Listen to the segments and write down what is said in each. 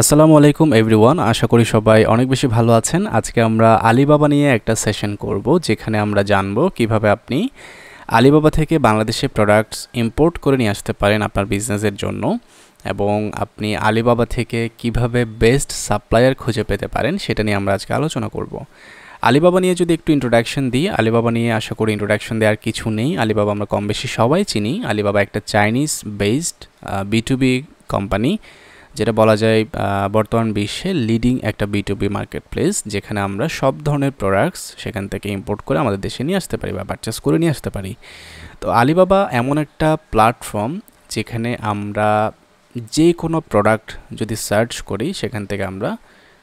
আসসালামু আলাইকুম এভরিওয়ান। আশা করি সবাই অনেক বেশি ভালো আছেন। আজকে আমরা আলিবাবা নিয়ে একটা সেশন করব, যেখানে আমরা জানব কিভাবে আপনি আলিবাবা থেকে বাংলাদেশে প্রোডাক্টস ইম্পোর্ট করে নিয়ে আসতে পারেন আপনার বিজনেসের জন্য, এবং আপনি আলিবাবা থেকে কিভাবে বেস্ট সাপ্লায়ার খুঁজে পেতে পারেন সেটা নিয়ে আমরা আজকে আলোচনা করব। আলিবাবা নিয়ে যদি একটু ইন্ট্রোডাকশন দিই, আলিবাবা নিয়ে আশা করি ইন্ট্রোডাকশন দেওয়ার কিছু নেই। আলিবাবা আমরা কম বেশি সবাই চিনি। আলিবাবা একটা চাইনিজ বেসড B2B কোম্পানি, যেটা বলা যায় বর্তমান বিশ্বে লিডিং একটা B2B মার্কেট প্লেস, যেখানে আমরা সব ধরনের প্রোডাক্টস সেখান থেকে ইম্পোর্ট করে আমাদের দেশে নিয়ে আসতে পারি বা পারচেস করে নিয়ে আসতে পারি। তো আলিবাবা এমন একটা প্ল্যাটফর্ম যেখানে আমরা যে কোনো প্রোডাক্ট যদি সার্চ করি, সেখান থেকে আমরা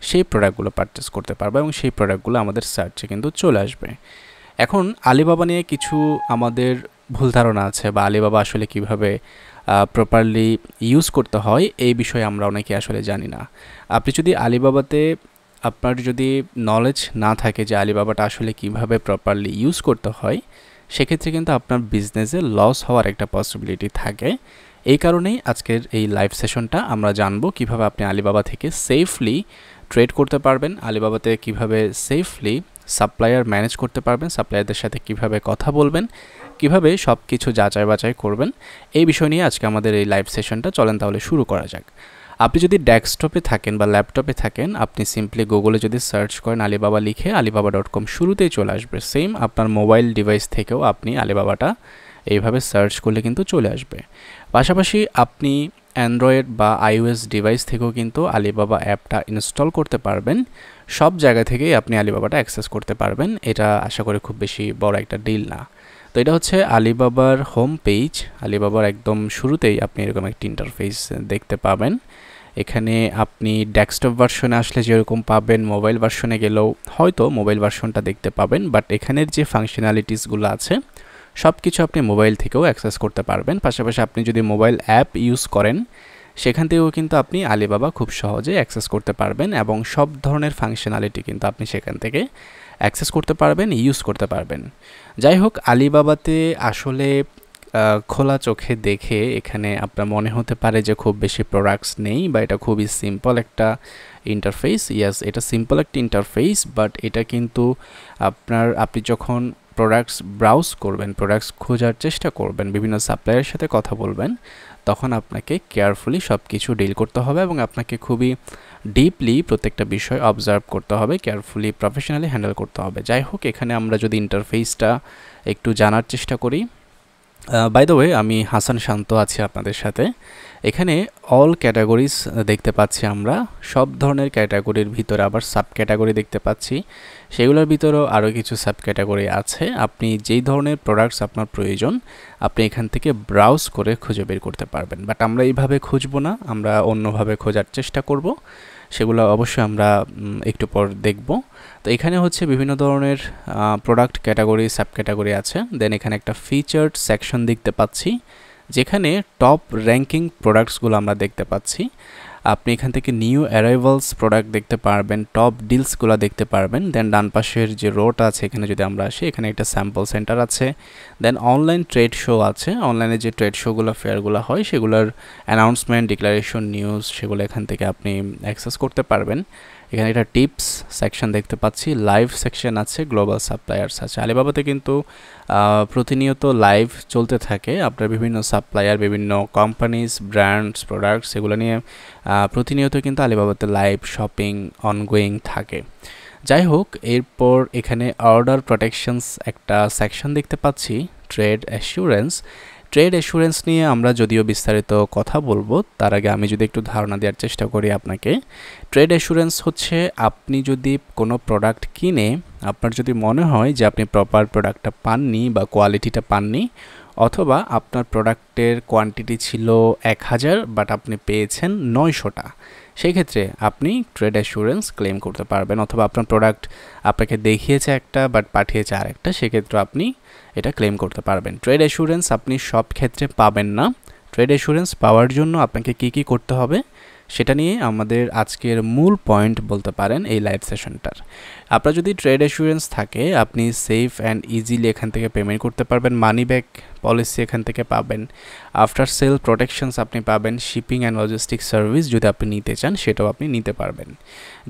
সেই প্রোডাক্টগুলো পারচেস করতে পারবো এবং সেই প্রোডাক্টগুলো আমাদের সার্চে কিন্তু চলে আসবে। এখন আলিবাবা নিয়ে কিছু আমাদের ভুল ধারণা আছে, বা আলিবাবা আসলে কিভাবে প্রপারলি ইউজ করতে হয় এই বিষয়ে আমরা অনেকে আসলে জানি না। আপনি যদি আলিবাবাতে আপনার যদি নলেজ না থাকে যে আলিবাবাটা আসলে কিভাবে প্রপারলি ইউজ করতে হয়, সেক্ষেত্রে কিন্তু আপনার বিজনেসে লস হওয়ার একটা পসিবিলিটি থাকে। এই কারণেই আজকের এই লাইভ সেশনটা আমরা জানবো কিভাবে আপনি আলিবাবা থেকে সেফলি ট্রেড করতে পারবেন, আলিবাবাতে কিভাবে সেফলি সাপ্লায়ার ম্যানেজ করতে পারবেন, সাপ্লায়ারদের সাথে কিভাবে কথা বলবেন, কিভাবে সব কিছু যাচাই বাছাই করবেন। এই বিষয় নিয়ে আজকে আমাদের এই লাইভ সেশনটা, চলেন তাহলে শুরু করা যাক। আপনি যদি ডেস্কটপে থাকেন বা ল্যাপটপে থাকেন, আপনি সিম্পলি গুগলে যদি সার্চ করেন আলিবাবা লিখে, alibaba.com শুরুতেই চলে আসবে। সেম আপনার মোবাইল ডিভাইস থেকেও আপনি আলিবাবাটা এইভাবে সার্চ করলে কিন্তু চলে আসবে। পাশাপাশি আপনি অ্যান্ড্রয়েড বা iOS ডিভাইস থেকেও কিন্তু আলিবাবা অ্যাপটা ইনস্টল করতে পারবেন। সব জায়গা থেকেই আপনি আলিবাবাটা অ্যাক্সেস করতে পারবেন। এটা আশা করি খুব বেশি বড় একটা ডিল না। তো এটা হচ্ছে আলিবাবার হোম পেজ। আলিবাবার একদম শুরুতেই আপনি এরকম একটা ইন্টারফেস দেখতে পাবেন। এখানে আপনি ডেস্কটপ ভার্সনে আসলে যেরকম পাবেন, মোবাইল ভার্সনে গেলেও হয়তো মোবাইল ভার্সনটা দেখতে পাবেন, বাট এখানের যে ফাংশনালিটিসগুলো আছে সব কিছু আপনি মোবাইল থেকেও অ্যাক্সেস করতে পারবেন। পাশাপাশি আপনি যদি মোবাইল অ্যাপ ইউজ করেন, সেখান থেকেও কিন্তু আপনি আলিবাবা খুব সহজে অ্যাক্সেস করতে পারবেন, এবং সব ধরনের ফাংশনালিটি কিন্তু আপনি সেখান থেকে অ্যাক্সেস করতে পারবেন, ইউজ করতে পারবেন। যাই হোক, আলিবাবাতে আসলে খোলা চোখে দেখে এখানে আপনার মনে হতে পারে যে খুব বেশি প্রোডাক্টস নেই, বা এটা খুবই সিম্পল একটা ইন্টারফেস। ইয়াস, এটা সিম্পল একটা ইন্টারফেস, বাট এটা কিন্তু আপনি যখন প্রোডাক্টস ব্রাউজ করবেন, প্রোডাক্টস খোঁজার চেষ্টা করবেন, বিভিন্ন সাপ্লায়ারের সাথে কথা বলবেন, তখন আপনাকে কেয়ারফুলি সব কিছু ডিল করতে হবে, এবং আপনাকে খুবই ডিপলি প্রত্যেকটা বিষয় অবজার্ভ করতে হবে, কেয়ারফুলি প্রফেশনালি হ্যান্ডেল করতে হবে। যাই হোক, এখানে আমরা যদি ইন্টারফেসটা একটু জানার চেষ্টা করি। বাই দ্য ওয়ে, আমি হাসান শান্ত আছি আপনাদের সাথে। এখানে অল ক্যাটাগরিজ দেখতে পাচ্ছি আমরা। সব ধরনের ক্যাটাগরির ভিতরে আবার সাব ক্যাটাগরি দেখতে পাচ্ছি। সেগুলোর ভিতরেও আরও কিছু সাব ক্যাটাগরি আছে। আপনি যেই ধরনের প্রোডাক্টস আপনার প্রয়োজন, আপনি এখান থেকে ব্রাউজ করে খুঁজে বের করতে পারবেন। বাট আমরা এইভাবে খুঁজবো না, আমরা অন্যভাবে খোঁজার চেষ্টা করব। সেগুলো অবশ্যই আমরা একটু পর দেখব। তো এখানে হচ্ছে বিভিন্ন ধরনের প্রোডাক্ট ক্যাটাগরি, সাব ক্যাটাগরি আছে। দেন এখানে একটা ফিচার্ড সেকশন দেখতে পাচ্ছি, যেখানে টপ র্যাঙ্কিং প্রোডাক্টসগুলো আমরা দেখতে পাচ্ছি। আপনি এখান থেকে নিউ অ্যারাইভালস প্রোডাক্ট দেখতে পারবেন, টপ ডিলসগুলো দেখতে পারবেন। দেন ডান পাশের যে রোটা আছে, এখানে যদি আমরা আসি, এখানে একটা স্যাম্পল সেন্টার আছে। দেন অনলাইন ট্রেড শো আছে। অনলাইনে যে ট্রেড শোগুলো, ফেয়ারগুলো হয়, সেগুলোর অ্যানাউন্সমেন্ট, ডিক্লারেশন, নিউজ, সেগুলো এখান থেকে আপনি অ্যাক্সেস করতে পারবেন। এখানে একটা টিপস সেকশন দেখতে পাচ্ছি, লাইভ সেকশন আছে, গ্লোবাল সাপ্লায়ার্স আছে। আলিবাবাতে কিন্তু প্রতিনিয়ত লাইভ চলতে থাকে। আপনার বিভিন্ন সাপ্লায়ার, বিভিন্ন কোম্পানিজ, ব্র্যান্ডস, প্রোডাক্টস, এগুলো নিয়ে প্রতিনিয়ত কিন্তু আলিবাবাতে লাইভ শপিং অনগোয়িং থাকে। যাই হোক, এরপর এখানে অর্ডার প্রোটেকশনস একটা সেকশন দেখতে পাচ্ছি, ট্রেড অ্যাসুরেন্স। ট্রেড অ্যাসুরেন্স নিয়ে আমরা যদিও বিস্তারিত কথা বলবো, তার আগে আমি যদি একটু ধারণা দেওয়ার চেষ্টা করি আপনাকে। ট্রেড অ্যাসুরেন্স হচ্ছে, আপনি যদি কোনো প্রোডাক্ট কিনে আপনার যদি মনে হয় যে আপনি প্রপার প্রোডাক্টটা পাননি বা কোয়ালিটিটা পাননি, অথবা আপনার প্রোডাক্টের কোয়ান্টিটি ছিল 1000 বাট আপনি পেয়েছেন 900টা, সেই ক্ষেত্রে আপনি ট্রেড অ্যাসুরেন্স ক্লেম করতে পারবেন। অথবা আপনার প্রোডাক্ট আপনাকে দেখিয়েছে একটা বাট পাঠিয়েছে আরেকটা, সেক্ষেত্রে আপনি এটা ক্লেম করতে পারবেন। ট্রেড অ্যাসুরেন্স আপনি সব ক্ষেত্রে পাবেন না। ট্রেড অ্যাসুরেন্স পাওয়ার জন্য আপনাকে কি করতে হবে, সেটা নিয়ে আমাদের আজকের মূল পয়েন্ট বলতে পারেন এই লাইভ সেশনটার। আপনার যদি ট্রেড অ্যাসুরেন্স থাকে আপনি সেফ অ্যান্ড ইজিলি এখান থেকে পেমেন্ট করতে পারবেন, মানি ব্যাক পলিসি এখান থেকে পাবেন, আফটার সেল প্রোটেকশনস আপনি পাবেন, শিপিং অ্যান্ড লজিস্টিক সার্ভিস যদি আপনি নিতে চান সেটাও আপনি নিতে পারবেন।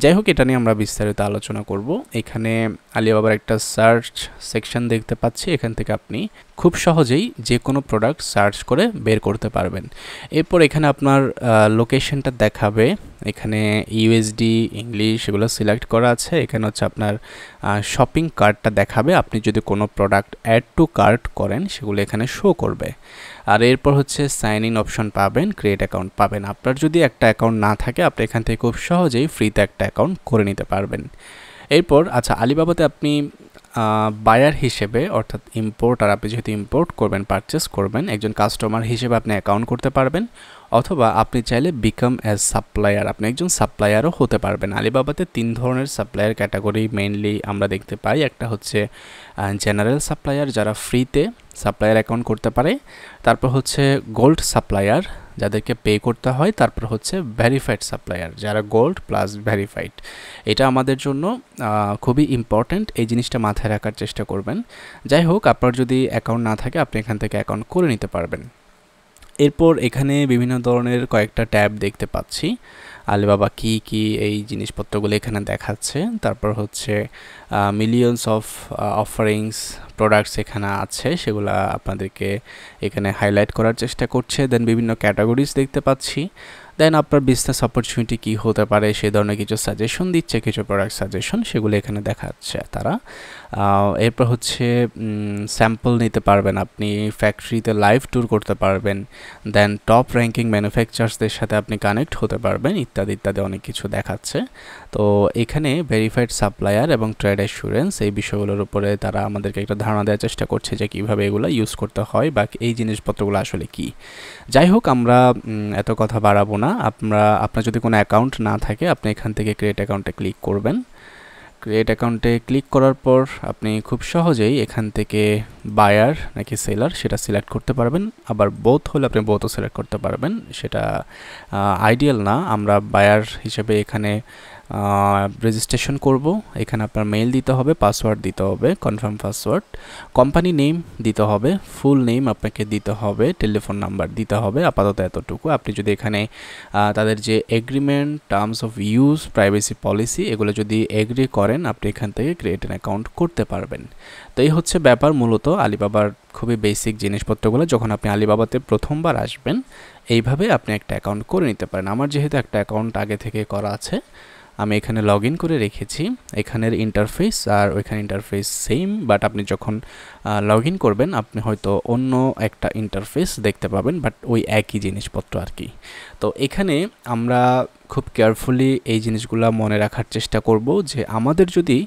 যাই হোক, এটা নিয়ে আমরা বিস্তারিত আলোচনা করব। এখানে আলিবাবার একটা সার্চ সেকশন দেখতে পাচ্ছি, এখান থেকে আপনি খুব সহজেই যে কোনো প্রোডাক্ট সার্চ করে বের করতে পারবেন। এরপর এখানে আপনার লোকেশনটা দেখাবে, এখানে ইউএসডি ইংলিশ এগুলো সিলেক্ট করা আছে। এখানে হচ্ছে আপনার শপিং কার্টটা দেখাবে, আপনি যদি কোনো প্রোডাক্ট অ্যাড টু কার্ট করেন সেগুলো এখানে শো করবে। আর এরপর হচ্ছে সাইন ইন অপশন পাবেন, ক্রিয়েট অ্যাকাউন্ট পাবেন। আপনার যদি একটা অ্যাকাউন্ট না থাকে আপনি এখান থেকে খুব সহজেই ফ্রিতে একটা অ্যাকাউন্ট করে নিতে পারবেন। এরপর আচ্ছা, আলিবাবাতে আপনি বায়ার হিসেবে অর্থাৎ ইম্পোর্টার, আপনি যেহেতু ইম্পোর্ট করবেন পারচেস করবেন, একজন কাস্টমার হিসেবে আপনি অ্যাকাউন্ট করতে পারবেন, অথবা আপনি চাইলে বিকাম অ্যাজ সাপ্লায়ার, আপনি একজন সাপ্লায়ারও হতে পারবেন। আলিবাবাতে 3 ধরনের সাপ্লায়ার ক্যাটাগরি মেইনলি আমরা দেখতে পাই। একটা হচ্ছে জেনারেল সাপ্লায়ার, যারা ফ্রিতে সাপ্লায়ার অ্যাকাউন্ট করতে পারে। তারপর হচ্ছে গোল্ড সাপ্লায়ার, যাদেরকে পে করতে হয়। তারপর হচ্ছে ভেরিফাইড সাপ্লায়ার, যারা গোল্ড প্লাস ভেরিফাইড। এটা আমাদের জন্য খুবই ইম্পর্ট্যান্ট, এই জিনিসটা মাথায় রাখার চেষ্টা করবেন। যাই হোক, আপনার যদি অ্যাকাউন্ট না থাকে আপনি এখান থেকে অ্যাকাউন্ট করে নিতে পারবেন। এরপর এখানে বিভিন্ন ধরনের কয়েকটা ট্যাব দেখতে পাচ্ছি, আলিবাবা কি এই জিনিসপত্রগুলো এখানে দেখাচ্ছে। তারপর হচ্ছে মিলিয়নস অফ অফারিংস প্রোডাক্টস এখানে আছে, সেগুলো আপনাদেরকে এখানে হাইলাইট করার চেষ্টা করছে। দেন বিভিন্ন ক্যাটাগরিজ দেখতে পাচ্ছি। দেন আপনার বিজনেস অপরচুনিটি কী হতে পারে সেই ধরনের কিছু সাজেশন দিচ্ছে, কিছু প্রোডাক্ট সাজেশন, সেগুলো এখানে দেখাচ্ছে তারা। এরপর হচ্ছে স্যাম্পল নিতে পারবেন, আপনি ফ্যাক্টরিতে লাইভ ট্যুর করতে পারবেন। দেন টপ র্যাঙ্কিং ম্যানুফ্যাকচারার্সদের সাথে আপনি কানেক্ট হতে পারবেন, ইত্যাদি ইত্যাদি অনেক কিছু দেখাচ্ছে। তো এখানে ভেরিফাইড সাপ্লায়ার এবং ট্রেড অ্যাসুরেন্স এই বিষয়গুলোর উপরে তারা আমাদেরকে একটা ধারণা দেওয়ার চেষ্টা করছে যে কীভাবে এগুলো ইউজ করতে হয় বা এই জিনিসপত্রগুলো আসলে কি। যাই হোক, আমরা এত কথা বাড়াবো না। আপনার যদি কোনো অ্যাকাউন্ট না থাকে আপনি এখান থেকে ক্রিয়েট অ্যাকাউন্টে ক্লিক করবেন। ক্রিয়েট অ্যাকাউন্টে ক্লিক করার পর আপনি খুব সহজেই এখান থেকে বায়ার নাকি সেলার সেটা সিলেক্ট করতে পারবেন। আবার বোথ হলে আপনি বোথও সিলেক্ট করতে পারবেন, সেটা আইডিয়াল না। আমরা বায়ার হিসেবে এখানে রেজিস্ট্রেশন করব। এখানে আপনার মেইল দিতে হবে, পাসওয়ার্ড দিতে হবে, কনফার্ম পাসওয়ার্ড, কোম্পানি নেম দিতে হবে, ফুল নেম আপনাকে দিতে হবে, টেলিফোন নাম্বার দিতে হবে। আপাতত এতটুকু। আপনি যদি এখানে তাদের যে agreement, terms of use, privacy policy এগুলো যদি এগ্রি করেন আপনি এখান থেকে ক্রিয়েট অ্যান অ্যাকাউন্ট করতে পারবেন। তো এই হচ্ছে ব্যাপার মূলত আলিবাবার খুবই বেসিক জিনিসপত্রগুলো। যখন আপনি আলিবাবাতে প্রথমবার আসবেন এইভাবে আপনি একটা অ্যাকাউন্ট করে নিতে পারেন। আমার যেহেতু একটা অ্যাকাউন্ট আগে থেকে করা আছে, আমি এখানে লগ ইন করে রেখেছি। এখানের ইন্টারফেস আর ওইখানে ইন্টারফেস সেম, বাট আপনি যখন লগ ইন করবেন আপনি হয়তো অন্য একটা ইন্টারফেস দেখতে পাবেন, বাট ওই একই জিনিসপত্র আর কি। তো এখানে আমরা খুব কেয়ারফুলি এই জিনিসগুলো মনে রাখার চেষ্টা করব যে আমাদের যদি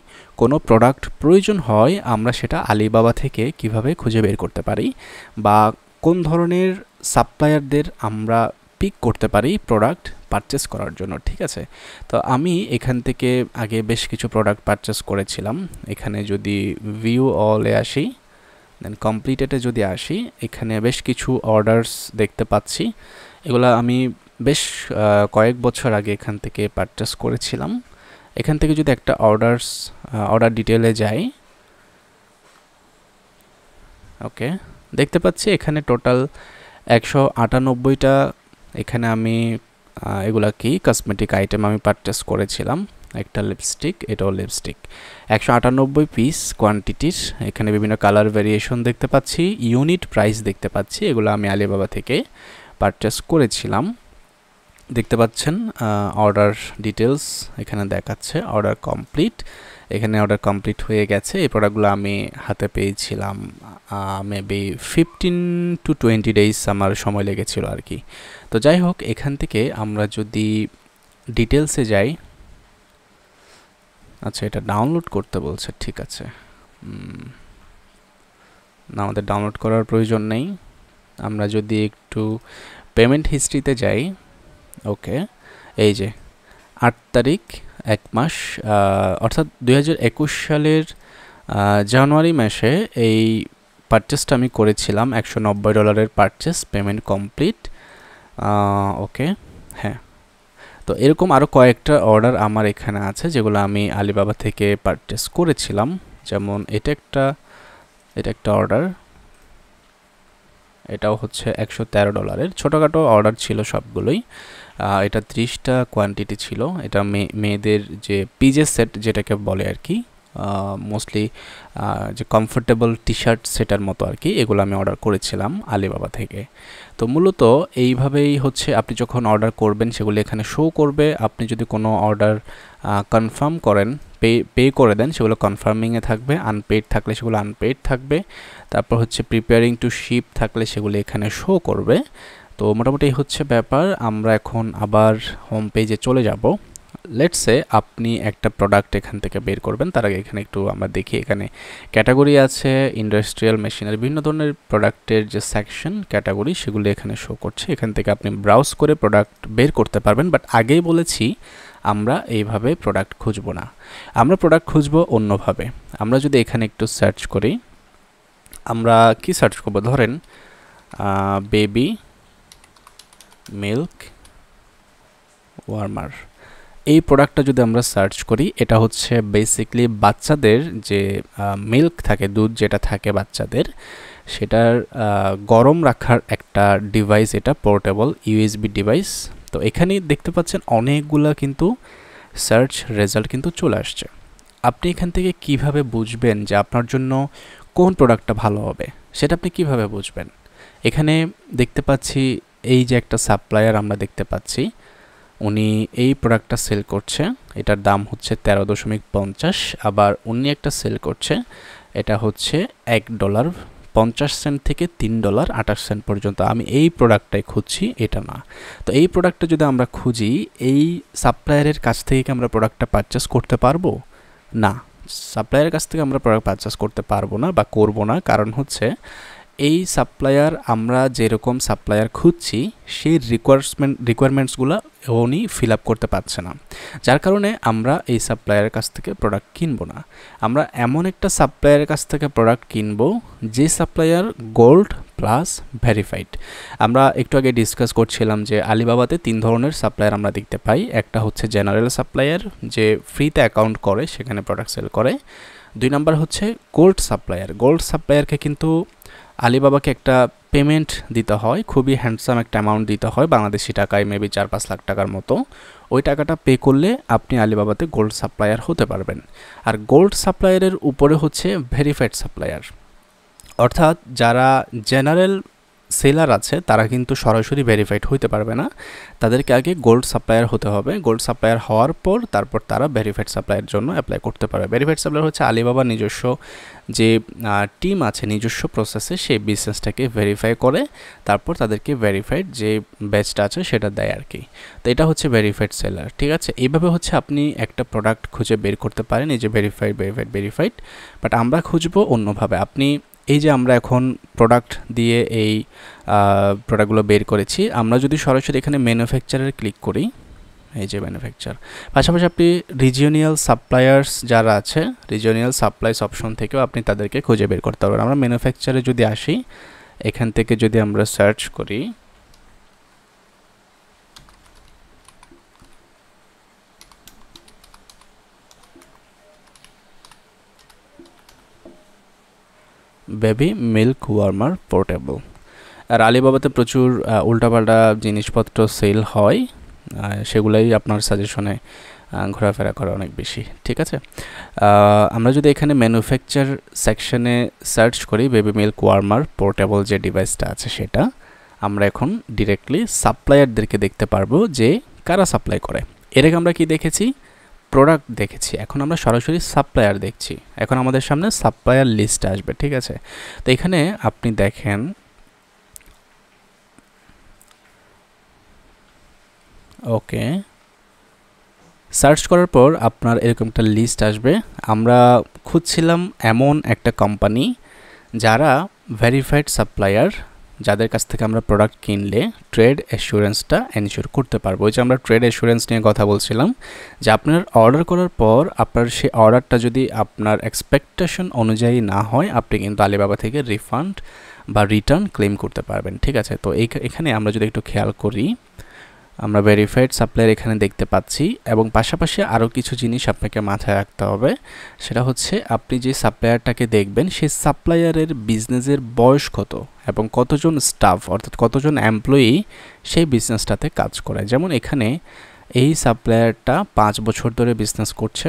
কোনো প্রোডাক্ট প্রয়োজন হয় আমরা সেটা আলিবাবা থেকে কিভাবে খুঁজে বের করতে পারি, বা কোন ধরনের সাপ্লায়ারদের আমরা পিক করতে পারি প্রোডাক্ট পারচেস করার জন্য। ঠিক আছে, তো আমি এখান থেকে আগে বেশ কিছু প্রোডাক্ট পারচেস করেছিলাম। এখানে যদি ভিউ অলে আসি, দেন কমপ্লিটেডে যদি আসি, এখানে বেশ কিছু অর্ডারস দেখতে পাচ্ছি। এগুলো আমি বেশ কয়েক বছর আগে এখান থেকে পারচেস করেছিলাম। এখান থেকে যদি একটা অর্ডার ডিটেলে যাই, ওকে, দেখতে পাচ্ছি এখানে টোটাল 198টা এখানে আমি এগুলা কি কসমেটিক আইটেম আমি পারচেস করেছিলাম। একটা লিপস্টিক, এটাও লিপস্টিক, 198 পিস কোয়ান্টিটির। এখানে বিভিন্ন কালার ভেরিয়েশন দেখতে পাচ্ছি, ইউনিট প্রাইস দেখতে পাচ্ছি। এগুলো আমি আলিবাবা থেকে পারচেস করেছিলাম। দেখতে পাচ্ছেন অর্ডার ডিটেলস এখানে দেখাচ্ছে, অর্ডার কমপ্লিট। এখানে অর্ডার কমপ্লিট হয়ে গেছে। এই প্রোডাক্টগুলো আমি হাতে পেয়েছিলাম মেবি 15 to 20 ডেজ আমার সময় লেগেছিল আর কি। তো যাই হোক, এখান থেকে আমরা যদি ডিটেলসে যাই, আচ্ছা এটা ডাউনলোড করতে বলছে, ঠিক আছে, না আমাদের ডাউনলোড করার প্রয়োজন নেই। আমরা যদি একটু পেমেন্ট হিস্ট্রিতে যাই, ওকে, এই যে 8 তারিখ 1 মাস অর্থাৎ 2021 সালের জানুয়ারি মাসে এই পারচেসটা আমি করেছিলাম। $190 পারচেস, পেমেন্ট কমপ্লিট। ওকে, হ্যাঁ, তো এরকম আরও কয়েকটা অর্ডার আমার এখানে আছে যেগুলো আমি আলিবাবা থেকে পারচেস করেছিলাম। যেমন এটা একটা অর্ডার, এটাও হচ্ছে $113। ছোটোখাটো অর্ডার ছিল সবগুলোই। এটা 30টা কোয়ান্টিটি ছিল। এটা মেয়েদের যে পিজে সেট যেটাকে বলে আর কি, মোস্টলি যে কমফোর্টেবল টি শার্ট সেটার মতো আর কি, এগুলো আমি অর্ডার করেছিলাম আলিবাবা থেকে। তো মূলত এইভাবেই হচ্ছে আপনি যখন অর্ডার করবেন সেগুলো এখানে শো করবে। আপনি যদি কোনো অর্ডার কনফার্ম করেন, পে করে দেন, সেগুলো কনফার্মিংয়ে থাকবে। আনপেইড থাকলে সেগুলো আনপেইড থাকবে। তারপর হচ্ছে প্রিপেয়ারিং টু শিপ থাকলে সেগুলো এখানে শো করবে। তো মোটামুটি এই হচ্ছে ব্যাপার। আমরা এখন আবার হোম পেজে চলে যাব। লেটস সে আপনি একটা প্রোডাক্ট এখান থেকে বের করবেন। তার আগে এখানে একটু আমরা দেখি, এখানে ক্যাটাগরি আছে, ইন্ডাস্ট্রিয়াল মেশিনারি, বিভিন্ন ধরনের প্রোডাক্টের যে সেকশন ক্যাটাগরি সেগুলো এখানে শো করছে। এখান থেকে আপনি ব্রাউজ করে প্রোডাক্ট বের করতে পারবেন। বাট আগেই বলেছি আমরা এইভাবে প্রোডাক্ট খুঁজব না, আমরা প্রোডাক্ট খুঁজব অন্যভাবে। আমরা যদি এখানে একটু সার্চ করি, আমরা কি সার্চ করব, ধরেন বেবি মিল্ক ওয়ার্মার, এই প্রোডাক্টটা যদি আমরা সার্চ করি, এটা হচ্ছে বেসিকলি বাচ্চাদের যে মিল্ক থাকে, দুধ যেটা থাকে বাচ্চাদের, সেটার গরম রাখার একটা ডিভাইস। এটা পোর্টেবল ইউএসবি ডিভাইস। তো এখানে দেখতে পাচ্ছেন অনেকগুলা কিন্তু সার্চ রেজাল্ট কিন্তু চলে আসছে। আপনি এখান থেকে কিভাবে বুঝবেন যে আপনার জন্য কোন প্রোডাক্টটা ভালো হবে, সেটা আপনি কিভাবে বুঝবেন? এখানে দেখতে পাচ্ছি এই যে একটা সাপ্লায়ার আমরা দেখতে পাচ্ছি, উনি এই প্রোডাক্টটা সেল করছে, এটার দাম হচ্ছে $13.50। আবার উনি একটা সেল করছে, এটা হচ্ছে $1.50 থেকে $3.28 পর্যন্ত। আমি এই প্রোডাক্টটাই খুঁজছি, এটা না। তো এই প্রোডাক্টটা যদি আমরা খুঁজি, এই সাপ্লায়ারের কাছ থেকে কি আমরা প্রোডাক্টটা পারচেস করতে পারবো? না, সাপ্লায়ারের কাছ থেকে আমরা প্রোডাক্ট পারচেস করতে পারবো না বা করব না। কারণ হচ্ছে এই সাপ্লায়ার, আমরা যেরকম সাপ্লায়ার খুঁজছি সেই রিকোয়ারমেন্টসগুলো উনি ফিল আপ করতে পারছে না, যার কারণে আমরা এই সাপ্লায়ারের কাছ থেকে প্রোডাক্ট কিনবো না। আমরা এমন একটা সাপ্লায়ারের কাছ থেকে প্রোডাক্ট কিনবো যে সাপ্লায়ার গোল্ড প্লাস ভেরিফাইড। আমরা একটু আগে ডিসকাস করছিলাম যে আলিবাবাতে 3 ধরনের সাপ্লায়ার আমরা দেখতে পাই। একটা হচ্ছে জেনারেল সাপ্লায়ার, যে ফ্রিতে অ্যাকাউন্ট করে সেখানে প্রোডাক্ট সেল করে। 2 নাম্বার হচ্ছে গোল্ড সাপ্লায়ার। গোল্ড সাপ্লায়ারকে কিন্তু আলিবাবাকে একটা পেমেন্ট দিতে হয়, খুবই হ্যান্ডসাম একটা অ্যামাউন্ট দিতে হয়, বাংলাদেশি টাকায় মেবি 4-5 লাখ টাকার মতো। ওই টাকাটা পে করলে আপনি আলিবাবাতে গোল্ড সাপ্লায়ার হতে পারবেন। আর গোল্ড সাপ্লায়ারের উপরে হচ্ছে ভেরিফাইড সাপ্লায়ার, অর্থাৎ যারা জেনারেল সেলার আছে তারা কিন্তু সরাসরি ভেরিফাইড হইতে পারবে না, তাদেরকে আগে গোল্ড সাপ্লায়ার হতে হবে। গোল্ড সাপ্লায়ার হওয়ার পর তারপর তারা ভেরিফাইড সাপ্লায়ার জন্য অ্যাপ্লাই করতে পারবে। ভেরিফাইড সাপ্লায়ার হচ্ছে আলিবাবার নিজস্ব যে টিম আছে, নিজস্ব প্রসেসে সেই বিজনেসটাকে ভেরিফাই করে, তারপর তাদেরকে ভেরিফাইড যে ব্যাচটা আছে সেটা দেয় আর কি। তো এটা হচ্ছে ভেরিফাইড সেলার, ঠিক আছে। এইভাবে হচ্ছে আপনি একটা প্রোডাক্ট খুঁজে বের করতে পারেন, এই যে ভেরিফাইড। বাট আমরা খুঁজবো অন্যভাবে। আপনি এই যে আমরা এখন প্রোডাক্ট দিয়ে এই প্রোডাক্টগুলো বের করেছি, আমরা যদি সরাসরি এখানে ম্যানুফ্যাকচারার ক্লিক করি, এই যে ম্যানুফ্যাকচার, পাশাপাশি আপনি রিজিওনিয়াল সাপ্লায়ার্স যারা আছে, রিজিওনিয়াল সাপ্লাইস অপশন থেকেও আপনি তাদেরকে খুঁজে বের করতে পারবেন। আমরা ম্যানুফ্যাকচারে যদি আসি, এখান থেকে যদি আমরা সার্চ করি, বেবি মিল্ক ওয়ার্মার পোর্টেবল। আর আলিবাবাতে প্রচুর উল্টাপাল্টা জিনিসপত্র সেল হয়, সেগুলাই আপনার সাজেশনে ঘোরাফেরা করে অনেক বেশি, ঠিক আছে। আমরা যদি এখানে ম্যানুফ্যাকচার সেকশনে সার্চ করি বেবি মিল্ক ওয়ার্মার পোর্টেবল যে ডিভাইসটা আছে, সেটা আমরা এখন ডিরেক্টলি সাপ্লায়ারদেরকে দেখতে পারবো যে কারা সাপ্লাই করে। এর আগে আমরা কি দেখেছি? প্রোডাক্ট দেখেছি। এখন আমরা সরাসরি সাপ্লায়ার দেখছি। এখন আমাদের সামনে সাপ্লায়ার লিস্ট আসবে, ঠিক আছে। তো এখানে আপনি দেখেন, ওকে, সার্চ করার পর আপনার এরকম একটা লিস্ট আসবে। আমরা খুঁজছিলাম এমন একটা কোম্পানি যারা ভেরিফাইড সাপ্লায়ার, যাদের কাছ থেকে আমরা প্রোডাক্ট কিনলে ট্রেড অ্যাসুরেন্সটা এনশিওর করতে পারবো। ওই যে আমরা ট্রেড অ্যাসুরেন্স নিয়ে কথা বলছিলাম, যে আপনার অর্ডার করার পর আপনার সেই অর্ডারটা যদি আপনার এক্সপেকটেশন অনুযায়ী না হয়, আপনি কিন্তু আলিবাবা থেকে রিফান্ড বা রিটার্ন ক্লেম করতে পারবেন, ঠিক আছে। তো এখানে আমরা যদি একটু খেয়াল করি, আমরা ভেরিফাইড সাপ্লায়ার এখানে দেখতে পাচ্ছি এবং পাশাপাশি আরও কিছু জিনিস আপনাকে মাথায় রাখতে হবে। সেটা হচ্ছে আপনি যে সাপ্লায়ারটাকে দেখবেন সেই সাপ্লায়ারের বিজনেসের বয়স কত এবং কতজন স্টাফ অর্থাৎ কতজন এমপ্লয়ি সেই বিজনেসটাতে কাজ করে। যেমন এখানে এই সাপ্লায়ারটা 5 বছর ধরে বিজনেস করছে,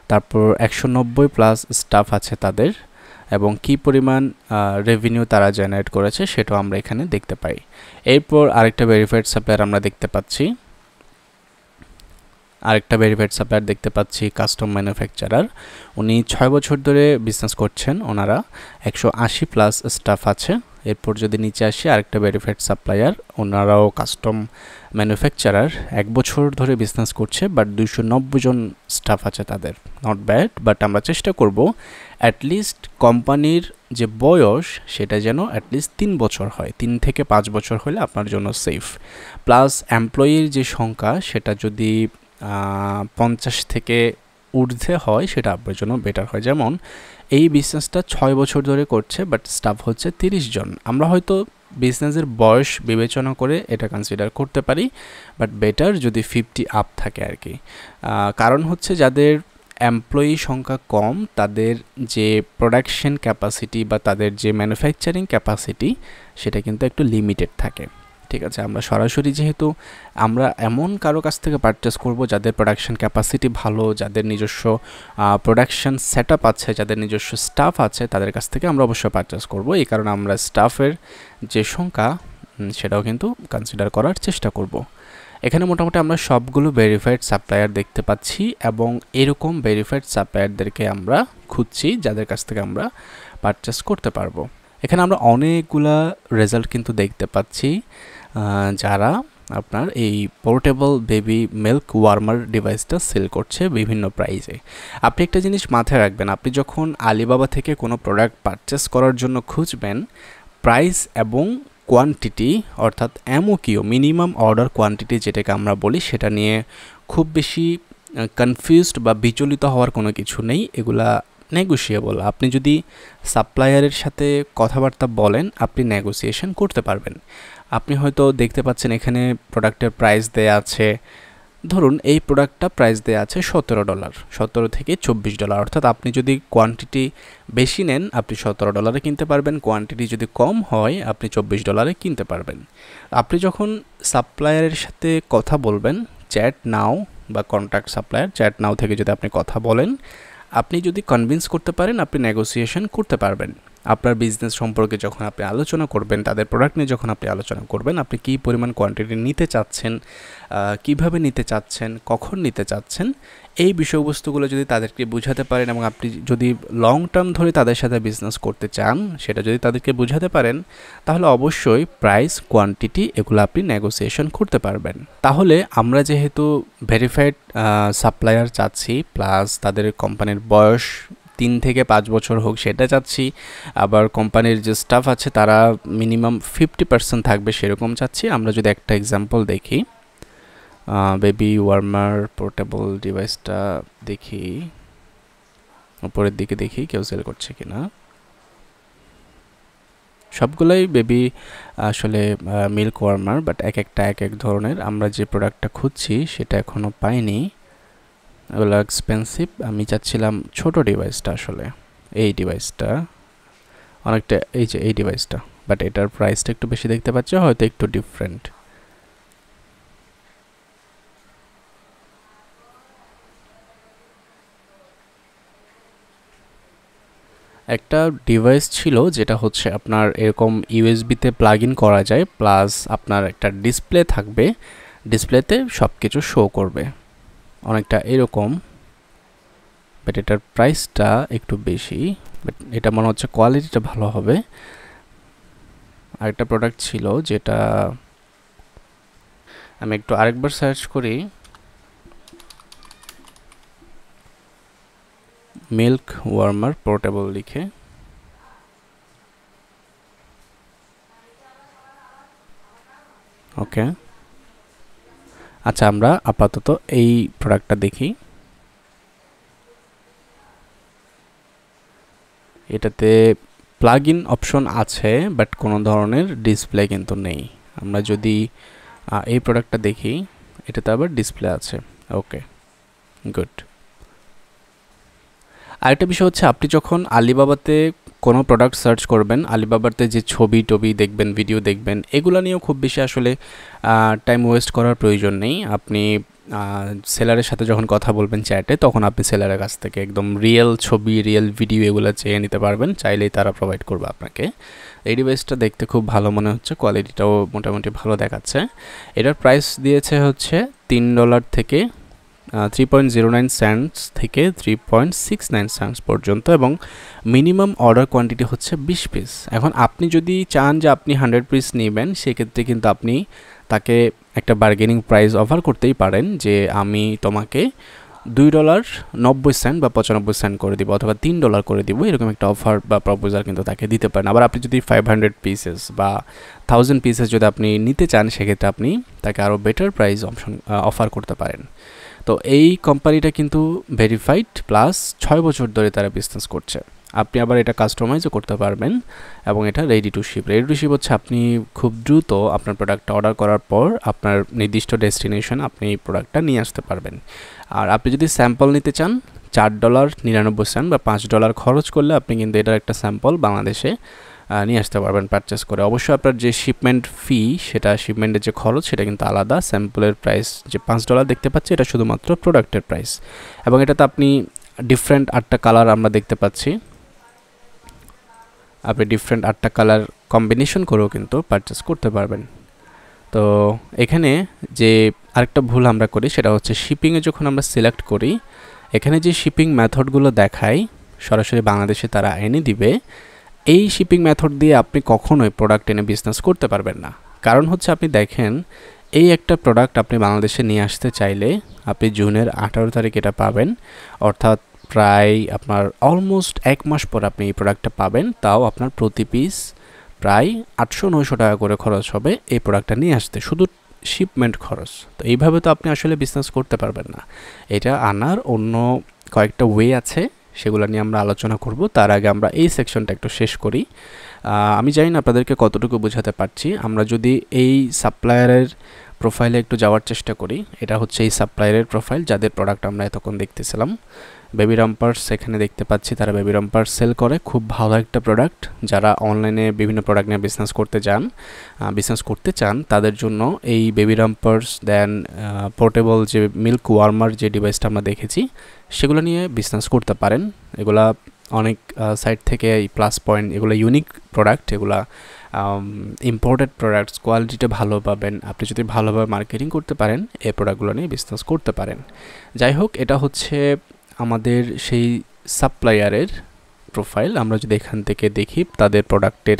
তারপর 190+ স্টাফ আছে তাদের, এবং কি পরিমাণ রেভিনিউ তারা জেনারেট করেছে সেটাও আমরা এখানে দেখতে পাই। এরপর আরেকটা ভেরিফাইড সাপ্লায়ার আমরা দেখতে পাচ্ছি কাস্টম ম্যানুফ্যাকচারার। উনি 6 বছর ধরে বিজনেস করছেন, ওনারা 180+ স্টাফ আছে। এরপর যদি নিচে আসি আরেকটা ভেরিফাইড সাপ্লায়ার, ওনারাও কাস্টম ম্যানুফ্যাকচারার, 1 বছর ধরে বিজনেস করছে বাট 290 জন স্টাফ আছে তাদের। নট ব্যাড, বাট আমরা চেষ্টা করব অ্যাটলিস্ট কোম্পানির যে বয়স সেটা যেন অ্যাটলিস্ট 3 বছর হয়, 3 থেকে 5 বছর হলে আপনার জন্য সেফ। প্লাস এমপ্লয়ির যে সংখ্যা সেটা যদি 50 থেকে ঊর্ধ্বে হয় সেটা আপনার জন্য বেটার হয়। যেমন এই বিজনেসটা 6 বছর ধরে করছে বাট স্টাফ হচ্ছে 30 জন। আমরা হয়তো বিজনেসের বয়স বিবেচনা করে এটা কনসিডার করতে পারি, বাট বেটার যদি 50 আপ থাকে আর কি। কারণ হচ্ছে যাদের এমপ্লয়ি সংখ্যা কম তাদের যে প্রোডাকশন ক্যাপাসিটি বা তাদের যে ম্যানুফ্যাকচারিং ক্যাপাসিটি সেটা কিন্তু একটু লিমিটেড থাকে। ঠিক আছে, আমরা সরাসরি যেহেতু আমরা এমন কারো কাছ থেকে পারচেস করব যাদের প্রোডাকশন ক্যাপাসিটি ভালো, যাদের নিজস্ব প্রোডাকশন সেটআপ আছে, যাদের নিজস্ব স্টাফ আছে, তাদের কাছ থেকে আমরা অবশ্যই পারচেস করব। এই কারণে আমরা স্টাফের যে সংখ্যা সেটাও কিন্তু কনসিডার করার চেষ্টা করব। এখানে মোটামুটি আমরা সবগুলো ভেরিফাইড সাপ্লায়ার দেখতে পাচ্ছি এবং এরকম ভেরিফাইড সাপ্লায়ারদেরকে আমরা খুঁজছি যাদের কাছ থেকে আমরা পারচেস করতে পারবো। এখানে আমরা অনেকগুলা রেজাল্ট কিন্তু দেখতে পাচ্ছি যারা আপনার এই পোর্টেবল বেবি মিল্ক ওয়ার্মার ডিভাইসটা সেল করছে বিভিন্ন প্রাইসে। আপনি একটা জিনিস মাথায় রাখবেন, আপনি যখন আলিবাবা থেকে কোনো প্রোডাক্ট পারচেস করার জন্য খুঁজবেন, প্রাইস এবং কোয়ান্টিটি অর্থাৎ এমওকিউ মিনিমাম অর্ডার কোয়ান্টিটি যেটাকে আমরা বলি সেটা নিয়ে খুব বেশি কনফিউজড বা বিচলিত হওয়ার কোনো কিছু নেই। এগুলা নেগোশিয়েবল। আপনি যদি সাপ্লায়ারের সাথে কথাবার্তা বলেন আপনি নেগোসিয়েশন করতে পারবেন। আপনি হয়তো দেখতে পাচ্ছেন এখানে প্রোডাক্টের প্রাইস দেয়া আছে, ধরুন এই প্রোডাক্টটা প্রাইস দেয়া আছে $17, 17 থেকে $24, অর্থাৎ আপনি যদি কোয়ান্টিটি বেশি নেন আপনি $17 কিনতে পারবেন, কোয়ান্টিটি যদি কম হয় আপনি $24 কিনতে পারবেন। আপনি যখন সাপ্লায়ারের সাথে কথা বলবেন, চ্যাট নাও বা কন্ট্যাক্ট সাপ্লায়ার, চ্যাট নাও থেকে যদি আপনি কথা বলেন, আপনি যদি কনভিন্স করতে পারেন আপনি নেগোসিয়েশন করতে পারবেন। আপনার বিজনেস সম্পর্কে যখন আপনি আলোচনা করবেন, তাদের প্রোডাক্ট নিয়ে যখন আপনি আলোচনা করবেন, আপনি কী পরিমাণ কোয়ান্টিটি নিতে চাচ্ছেন, কিভাবে নিতে চাচ্ছেন, কখন নিতে চাচ্ছেন, এই বিষয়বস্তুগুলো যদি তাদেরকে বোঝাতে পারেন এবং আপনি যদি লং টার্ম ধরে তাদের সাথে বিজনেস করতে চান সেটা যদি তাদেরকে বোঝাতে পারেন, তাহলে অবশ্যই প্রাইস, কোয়ান্টিটি এগুলো আপনি নেগোসিয়েশন করতে পারবেন। তাহলে আমরা যেহেতু ভেরিফাইড সাপ্লায়ার চাচ্ছি, প্লাস তাদের কোম্পানির বয়স 3 থেকে 5 বছর হোক সেটা চাচ্ছি, আবার কোম্পানির যে স্টাফ আছে তারা মিনিমাম 50% থাকবে সেরকম চাচ্ছি। আমরা যদি একটা এক্সাম্পল দেখি, বেবি ওয়ার্মার পোর্টেবল ডিভাইসটা দেখি, উপরের দিকে দেখি কেউ সেল করছে কিনা। সবগুলাই বেবি আসলে মিল্ক ওয়ার্মার, বাট এক একটা এক এক ধরনের। আমরা যে প্রোডাক্টটা খুঁজছি সেটা এখনও পাইনি, এগুলো এক্সপেন্সিভ। আমি চাচ্ছিলাম ছোট ডিভাইসটা, আসলে এই ডিভাইসটা অনেকটা, এই যে এই ডিভাইসটা, বাট এটার প্রাইসটা একটু বেশি দেখতে পাচ্ছি, হয়তো একটু ডিফারেন্ট। একটা ডিভাইস ছিল যেটা হচ্ছে আপনার এরকম ইউএসবিতে প্লাগ ইন করা যায়, প্লাস আপনার একটা ডিসপ্লে থাকবে, ডিসপ্লেতে সব কিছু শো করবে, অনেকটা এরকম। বাট এটার প্রাইসটা একটু বেশি, বাট এটা মনে হচ্ছে কোয়ালিটিটা ভালো হবে। আরেকটা প্রোডাক্ট ছিল যেটা আমি একটু আরেকবার সার্চ করি, মিল্ক ওয়ার্মার পোর্টেবল লিখে। ওকে, আচ্ছা আমরা আপাতত এই প্রোডাক্টটা দেখি। এটাতে প্লাগ ইন অপশন আছে বাট কোনো ধরনের ডিসপ্লে কিন্তু নেই। আমরা যদি এই প্রোডাক্টটা দেখি, এটাতে আবার ডিসপ্লে আছে। ওকে, গুড। আরেকটা বিষয় হচ্ছে, আপনি যখন আলিবাবাতে কোনো প্রোডাক্ট সার্চ করবেন, আলিবাবাতে যে ছবি টবি দেখবেন, ভিডিও দেখবেন, এগুলো নিয়েও খুব বেশি আসলে টাইম ওয়েস্ট করার প্রয়োজন নেই। আপনি সেলারের সাথে যখন কথা বলবেন চ্যাটে, তখন আপনি সেলারের কাছ থেকে একদম রিয়েল ছবি, রিয়েল ভিডিও এগুলো চেয়ে নিতে পারবেন, চাইলেই তারা প্রোভাইড করবে আপনাকে। এই ডিভাইসটা দেখতে খুব ভালো মনে হচ্ছে, কোয়ালিটিটাও মোটামুটি ভালো দেখাচ্ছে। এটার প্রাইস দিয়েছে হচ্ছে $3 থেকে 3.09 সেন্টস থেকে 3.69 সেন্টস পর্যন্ত, এবং মিনিমাম অর্ডার কোয়ান্টিটি হচ্ছে 20 পিস। এখন আপনি যদি চান যে আপনি 100 পিস নেবেন, সেক্ষেত্রে কিন্তু আপনি তাকে একটা বার্গেনিং প্রাইস অফার করতেই পারেন যে আমি তোমাকে $2.90 বা 95 সেন্ট করে দিব, অথবা $3 করে দিব, এরকম একটা অফার বা প্রপোজাল কিন্তু তাকে দিতে পারেন। আবার আপনি যদি 500 পিসেস বা 1000 পিসেস যদি আপনি নিতে চান, সেক্ষেত্রে আপনি তাকে আরও বেটার প্রাইস অফার করতে পারেন। তো এই কোম্পানিটা কিন্তু ভেরিফাইড, প্লাস 6 বছর ধরে তারা বিজনেস করছে। আপনি আবার এটা কাস্টমাইজও করতে পারবেন, এবং এটা ready to sheep. Ready to sheep হচ্ছে আপনি খুব দ্রুত আপনার প্রোডাক্টটা অর্ডার করার পর আপনার নির্দিষ্ট ডেস্টিনেশন আপনি প্রোডাক্টটা নিয়ে আসতে পারবেন। আর আপনি যদি স্যাম্পল নিতে চান, $4.99 বা $5 খরচ করলে আপনি কিন্তু এটার একটা স্যাম্পল বাংলাদেশে নিয়ে আসতে পারবেন পারচেস করে। অবশ্যই আপনার যে শিপমেন্ট ফি, সেটা শিপমেন্টের যে খরচ, সেটা কিন্তু আলাদা। স্যাম্পলের প্রাইস যে $5 দেখতে পাচ্ছি, এটা শুধুমাত্র প্রোডাক্টের প্রাইস। এবং এটাতে আপনি ডিফারেন্ট 8টা কালার আমরা দেখতে পাচ্ছি, আপনি ডিফারেন্ট 8টা কালার কম্বিনেশন করেও কিন্তু পারচেস করতে পারবেন। তো এখানে যে আরেকটা ভুল আমরা করি, সেটা হচ্ছে শিপিংয়ে যখন আমরা সিলেক্ট করি, এখানে যে শিপিং মেথডগুলো দেখায় সরাসরি বাংলাদেশে তারা এনে দিবে, এই শিপিং মেথড দিয়ে আপনি কখনোই প্রোডাক্ট এনে বিজনেস করতে পারবেন না। কারণ হচ্ছে আপনি দেখেন, এই একটা প্রোডাক্ট আপনি বাংলাদেশে নিয়ে আসতে চাইলে আপনি জুনের 18 তারিখ এটা পাবেন, অর্থাৎ প্রায় আপনার অলমোস্ট 1 মাস পর আপনি এই প্রোডাক্টটা পাবেন। তাও আপনার প্রতি পিস প্রায় 800-900 টাকা করে খরচ হবে এই প্রোডাক্টটা নিয়ে আসতে, শুধু শিপমেন্ট খরচ। তো এইভাবে তো আপনি আসলে বিজনেস করতে পারবেন না। এটা আনার অন্য কয়েকটা ওয়ে আছে, সেগুলো নিয়ে আমরা আলোচনা করব। তার আগে আমরা এই সেকশনটা একটু শেষ করি। আমি জানি না আপনাদেরকে কতটুকু বোঝাতে পারছি। আমরা যদি এই সাপ্লায়ারের প্রোফাইলে একটু যাওয়ার চেষ্টা করি, এটা হচ্ছে এই সাপ্লায়ারের প্রোফাইল যাদের প্রোডাক্ট আমরা এতক্ষণ দেখতেছিলাম। বেবি রাম্পার্স এখানে দেখতে পাচ্ছি, তারা বেবি রাম্পার্স সেল করে, খুব ভালো একটা প্রোডাক্ট। যারা অনলাইনে বিভিন্ন প্রোডাক্ট নিয়ে বিজনেস করতে চান তাদের জন্য এই বেবি রাম্পার্স, দেন পোর্টেবল যে মিল্ক ওয়ার্মার যে ডিভাইসটা আমরা দেখেছি, সেগুলো নিয়ে বিজনেস করতে পারেন। এগুলা অনেক সাইট থেকে এই প্লাস পয়েন্ট, এগুলো ইউনিক প্রোডাক্ট, এগুলা ইম্পোর্টেড প্রোডাক্টস, কোয়ালিটিটা ভালো পাবেন। আপনি যদি ভালোভাবে মার্কেটিং করতে পারেন, এই প্রোডাক্টগুলো নিয়ে বিজনেস করতে পারেন। যাই হোক, এটা হচ্ছে আমাদের সেই সাপ্লায়ারের প্রোফাইল। আমরা যদি এখান থেকে দেখি তাদের প্রোডাক্টের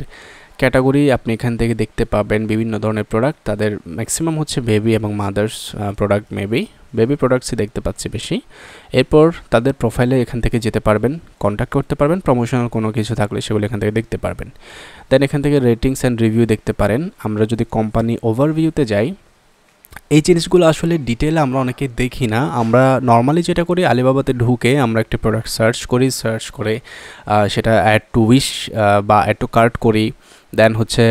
ক্যাটাগরি, আপনি এখান থেকে দেখতে পাবেন বিভিন্ন ধরনের প্রোডাক্ট। তাদের ম্যাক্সিমাম হচ্ছে বেবি এবং মাদার্স প্রোডাক্ট, বেবি প্রোডাক্টসই দেখতে পাচ্ছি বেশি। এরপর তাদের প্রোফাইলে এখান থেকে যেতে পারবেন, কন্ট্যাক্ট করতে পারবেন, প্রমোশনাল কোনো কিছু থাকলে সেগুলো এখান থেকে দেখতে পারবেন। দেন এখান থেকে রেটিংস অ্যান্ড রিভিউ দেখতে পারেন। আমরা যদি কোম্পানি ওভারভিউতে যাই, এই জিনিসগুলো আসলে ডিটেলে আমরা অনেকে দেখি না। আমরা নর্মালি যেটা করি, আলিবাবাতে ঢুকে আমরা একটা প্রোডাক্ট সার্চ করে সেটা অ্যাড টু উইশ বা অ্যাড টু কার্ট করি। দেন হচ্ছে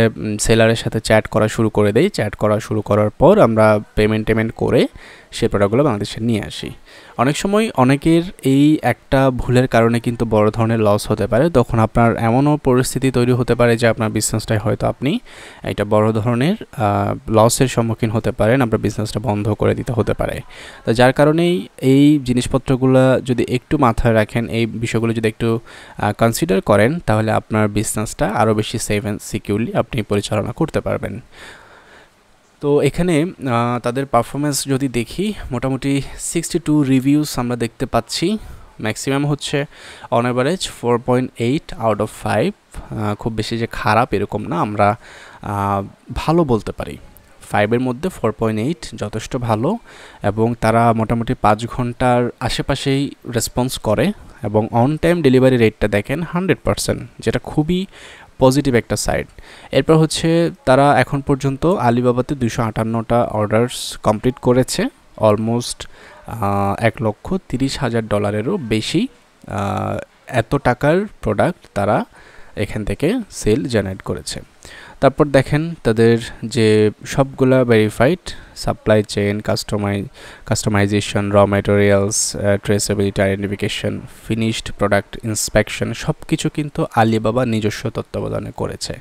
সেলারের সাথে চ্যাট করা শুরু করে দেই। চ্যাট করা শুরু করার পর আমরা পেমেন্ট করে সেই প্রোডাক্টগুলো বাংলাদেশে নিয়ে আসি। অনেক সময় অনেকের এই একটা ভুলের কারণে কিন্তু বড় ধরনের লস হতে পারে। তখন আপনার এমনও পরিস্থিতি তৈরি হতে পারে যে আপনার বিজনেসটাই হয়তো আপনি একটা বড় ধরনের লসের সম্মুখীন হতে পারেন, আপনার বিজনেসটা বন্ধ করে দিতে হতে পারে। তো যার কারণেই এই জিনিসপত্রগুলো যদি একটু মাথায় রাখেন, এই বিষয়গুলো যদি একটু কনসিডার করেন, তাহলে আপনার বিজনেসটা আরও বেশি সেফ অ্যান্ড সিকিউরলি আপনি পরিচালনা করতে পারবেন। তো এখানে তাদের পারফরমেন্স যদি দেখি, মোটামুটি 62 রিভিউস আমরা দেখতে পাচ্ছি। ম্যাক্সিমাম হচ্ছে অন অ্যাভারেজ 4.8 আউট অফ 5। খুব বেশি যে খারাপ এরকম না, আমরা ভালো বলতে পারি। 5-এর মধ্যে 4.8 যথেষ্ট ভালো, এবং তারা মোটামুটি 5 ঘন্টার আশেপাশেই রেসপন্স করে, এবং অন টাইম ডেলিভারি রেটটা দেখেন 100%, যেটা খুবই পজিটিভ একটা সাইড। এরপর হচ্ছে তারা এখন পর্যন্ত আলিবাবাতে 258টা অর্ডারস কমপ্লিট করেছে, অলমোস্ট $1,30,000 বেশি। এত টাকার প্রোডাক্ট তারা এখান থেকে সেল জেনারেট করেছে। তারপর দেখেন তাদের যে সবগুলা verified supply chain, customisation, raw materials, traceability, identification, finished product inspection সব কিছু কিন্তু আলিবাবা নিজস্ব তত্ত্বাবধানে করেছে।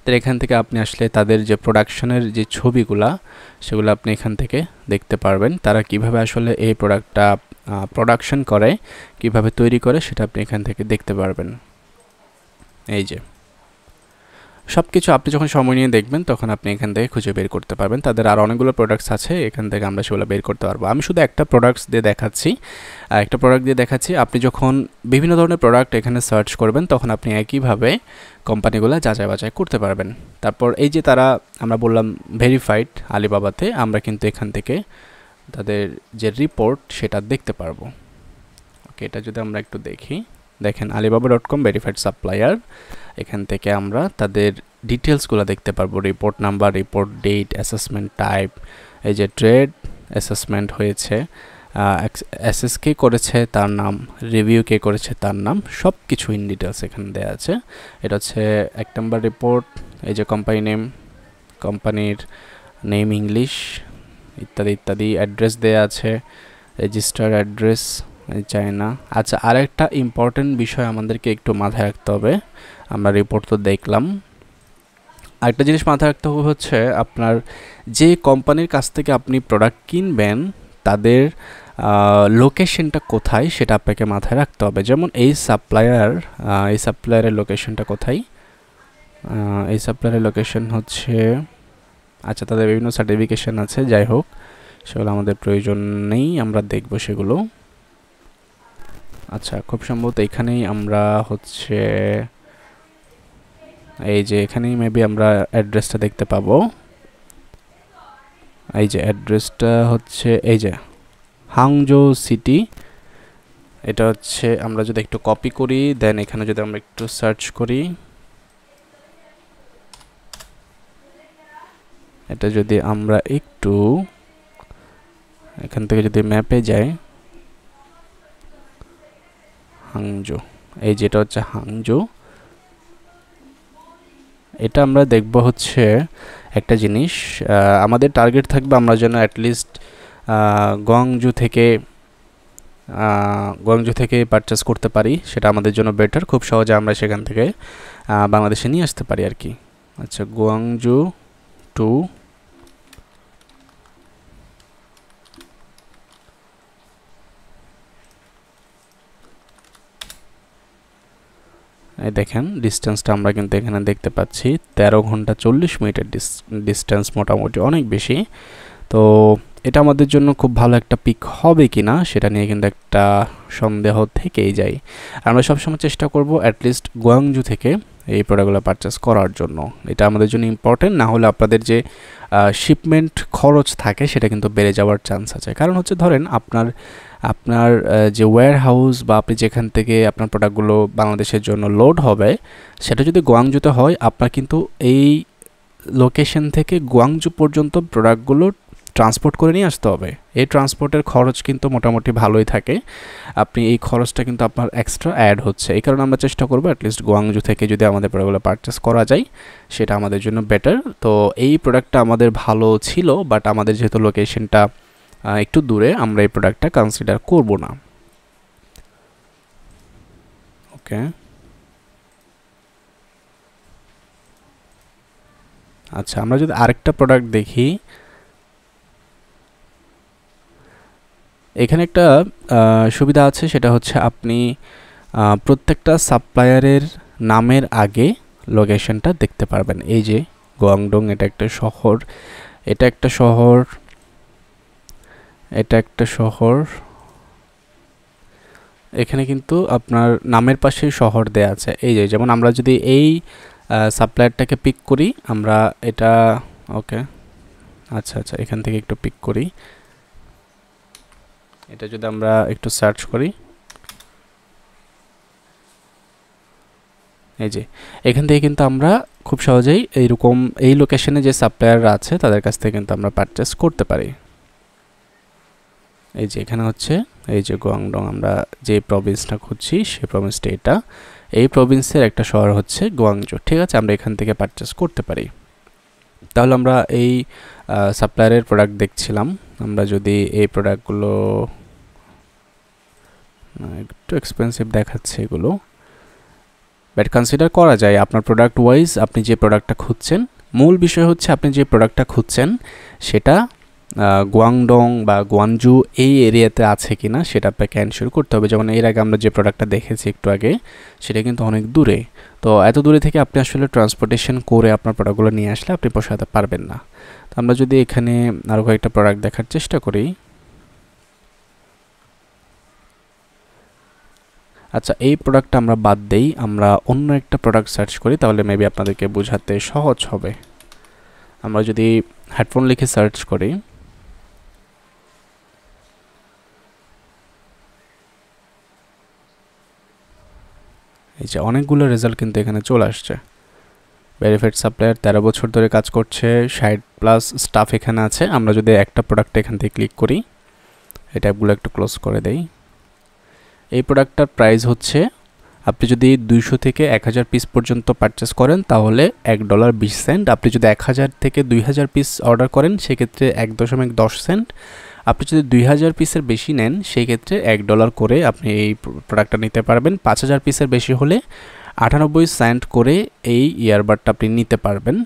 তো এখান থেকে আপনি আসলে তাদের যে প্রোডাকশনের যে ছবিগুলা সেগুলো আপনি এখান থেকে দেখতে পারবেন। তারা কিভাবে আসলে এই প্রোডাক্টটা প্রোডাকশন করে, কিভাবে তৈরি করে সেটা আপনি এখান থেকে দেখতে পারবেন। এই যে সব কিছু আপনি যখন সময় নিয়ে দেখবেন তখন আপনি এখান থেকে খুঁজে বের করতে পারবেন। তাদের আর অনেকগুলো প্রোডাক্টস আছে, এখান থেকে আমরা সেগুলো বের করতে পারবো। আমি শুধু একটা প্রোডাক্ট দিয়ে দেখাচ্ছি। আপনি যখন বিভিন্ন ধরনের প্রোডাক্ট এখানে সার্চ করবেন তখন আপনি একইভাবে কোম্পানিগুলো যাচাই বাছাই করতে পারবেন। তারপর এই যে তারা, আমরা বললাম ভেরিফাইড আলিবাবাতে, আমরা কিন্তু এখান থেকে তাদের যে রিপোর্ট সেটা দেখতে পারবো। ওকে, এটা যদি আমরা একটু দেখি, দেখেন alibaba.com ভেরিফাইড সাপ্লায়ার, এখান থেকে আমরা তাদের ডিটেলসগুলো দেখতে পারবো, report number, report date, assessment type, এই যে ট্রেড অ্যাসেসমেন্ট হয়েছে, অ্যাসেস কে করেছে তার নাম, রিভিউ কে করেছে তার নাম, সব কিছু ইন ডিটেলস এখানে দেওয়া আছে। এটা হচ্ছে 1 নম্বর রিপোর্ট। এই যে কোম্পানি নেম, কোম্পানির নেম ইংলিশ, ইত্যাদি ইত্যাদি, অ্যাড্রেস দেওয়া আছে, রেজিস্টার অ্যাড্রেস চায়না। আচ্ছা, আরেকটা ইম্পর্টেন্ট বিষয় আমাদেরকে একটু মাথায় রাখতে হবে, আমরা রিপোর্ট তো দেখলাম, আরেকটা জিনিস মাথায় রাখতে হবে হচ্ছে আপনার যে কোম্পানির কাছ থেকে আপনি প্রোডাক্ট কিনবেন তাদের লোকেশনটা কোথায় সেটা আপনাকে মাথায় রাখতে হবে। যেমন এই সাপ্লায়ারের লোকেশনটা কোথায়, এই সাপ্লায়ারের লোকেশন হচ্ছে, আচ্ছা তাদের বিভিন্ন সার্টিফিকেশন আছে, যাই হোক সেগুলো আমাদের প্রয়োজন নেই, আমরা দেখব সেগুলো। আচ্ছা, খুব সম্ভবত এখানেই আমরা হচ্ছে, এই যে এখানেই মেবি আমরা অ্যাড্রেসটা দেখতে পাবো। এই যে অ্যাড্রেসটা হচ্ছে এই যে হাংজো সিটি, এটা হচ্ছে, আমরা যদি একটু কপি করি দেন এখানে যদি আমরা একটু সার্চ করি, এটা যদি আমরা একটু এখান থেকে যদি ম্যাপে যাই, হাংজো, এই যেটা হচ্ছে হাংজো, এটা আমরা দেখব হচ্ছে একটা জিনিস, আমাদের টার্গেট থাকবে আমরা যেন অ্যাটলিস্ট গোয়াংজু থেকে পারচেস করতে পারি, সেটা আমাদের জন্য বেটার, খুব সহজে আমরা সেখান থেকে বাংলাদেশে নিয়ে আসতে পারি আর কি। আচ্ছা, গোয়াংজু টু এই দেখেন ডিস্টেন্সটা আমরা কিন্তু এখানে দেখতে পাচ্ছি 13 ঘন্টা 40 মিনিটের ডিস্টেন্স, মোটামুটি অনেক বেশি। তো এটা আমাদের জন্য খুব ভালো একটা পিক হবে কিনা সেটা নিয়ে কিন্তু একটা সন্দেহ থেকেই যায়। আমরা সবসময় চেষ্টা করব অ্যাটলিস্ট গোয়াংজু থেকে এই প্রোডাক্টগুলো পারচেস করার জন্য, এটা আমাদের জন্য ইম্পর্টেন্ট, না হলে আপনাদের যে শিপমেন্ট খরচ থাকে সেটা কিন্তু বেড়ে যাওয়ার চান্স আছে। কারণ হচ্ছে ধরেন আপনার যে ওয়্যার হাউস বা আপনি যেখান থেকে আপনার প্রোডাক্টগুলো বাংলাদেশের জন্য লোড হবে সেটা যদি গোয়াংজুতে হয়, আপনার কিন্তু এই লোকেশন থেকে গোয়াংজু পর্যন্ত প্রোডাক্টগুলো ট্রান্সপোর্ট করে নিয়ে আসতে হবে। এই ট্রান্সপোর্টের খরচ কিন্তু মোটামুটি ভালোই থাকে, আপনি এই খরচটা কিন্তু আপনার এক্সট্রা অ্যাড হচ্ছে। এই কারণে আমরা চেষ্টা করবো অ্যাটলিস্ট গোয়াংজু থেকে যদি আমাদের প্রোডাক্টগুলো পারচেস করা যায় সেটা আমাদের জন্য বেটার। তো এই প্রোডাক্টটা আমাদের ভালো ছিল, বাট আমাদের যেহেতু লোকেশনটা একটু দূরে, আমরা এই প্রোডাক্টটা কনসিডার করব না। ওকে, আচ্ছা আমরা যদি আরেকটা প্রোডাক্ট দেখি, এখানে একটা সুবিধা আছে, সেটা হচ্ছে আপনি প্রত্যেকটা সাপ্লায়ারের নামের আগে লোকেশনটা দেখতে পারবেন। এই যে গোয়াংডং, এটা একটা শহর, এটা একটা শহর, এটা একটা শহর, এখানে কিন্তু আপনার নামের পাশেই শহর দেয়া আছে। এই যে যেমন আমরা যদি এই সাপ্লায়ারটাকে পিক করি, আমরা এটা, ওকে আচ্ছা আচ্ছা এখান থেকে একটু পিক করি, এটা যদি আমরা একটু সার্চ করি, এই যে এখান থেকে কিন্তু আমরা খুব সহজেই এইরকম এই লোকেশনে যে সাপ্লায়াররা আছে তাদের কাছ থেকে কিন্তু আমরা পারচেস করতে পারি। এই যে এখানে হচ্ছে এই যে গোয়াংডং, আমরা যে প্রভিন্সটা খুঁজছি সেই প্রভিন্সটা এটা, এই প্রভিন্সের একটা শহর হচ্ছে গোয়াংজু, ঠিক আছে, আমরা এখান থেকে পারচেস করতে পারি। তাহলে আমরা এই সাপ্লায়ারের প্রোডাক্ট দেখছিলাম। আমরা যদি এই প্রোডাক্টগুলো একটু এক্সপেন্সিভ দেখাচ্ছে এগুলো, বাট কনসিডার করা যায় আপনার প্রোডাক্ট ওয়াইজ আপনি যে প্রোডাক্টটা খুঁজছেন। মূল বিষয় হচ্ছে আপনি যে প্রোডাক্টটা খুঁজছেন সেটা গুয়াংডং বা গুয়ানজু এই এরিয়াতে আছে কিনা সেটা আপনাকে এনশিওর করতে হবে। যেমন এর আগে আমরা যে প্রোডাক্টটা দেখেছি একটু আগে, সেটা কিন্তু অনেক দূরে। তো এত দূরে থেকে আপনি আসলে ট্রান্সপোর্টেশন করে আপনার প্রোডাক্টগুলো নিয়ে আসলে আপনি পোষাতে পারবেন না। তো আমরা যদি এখানে আরও কয়েকটা প্রোডাক্ট দেখার চেষ্টা করি। আচ্ছা, এই প্রোডাক্টটা আমরা বাদ দেই, আমরা অন্য একটা প্রোডাক্ট সার্চ করি, তাহলে মেবি আপনাদেরকে বোঝাতে সহজ হবে। আমরা যদি হেডফোন লিখে সার্চ করি, এই যে অনেকগুলো রেজাল্ট কিন্তু এখানে চলে আসছে। ভেরিফাইড সাপ্লায়ার 13 বছর ধরে কাজ করছে, 60+ স্টাফ এখানে আছে। আমরা যদি একটা প্রোডাক্ট এখান থেকে ক্লিক করি, এই ট্যাবগুলো একটু ক্লোজ করে দেই। এই প্রোডাক্টটার প্রাইস হচ্ছে, আপনি যদি 200 থেকে 1000 পিস পর্যন্ত পারচেস করেন তাহলে $1.20। আপনি যদি 1000 থেকে 2000 পিস অর্ডার করেন সেক্ষেত্রে 1.10 সেন্ট। আপনি যদি 2000 পিসের বেশি নেন সেই ক্ষেত্রে $1 করে আপনি এই প্রোডাক্টটা নিতে পারবেন। 5000 পিসের বেশি হলে 98 সেন্ট করে এই ইয়ারবাডটা আপনি নিতে পারবেন।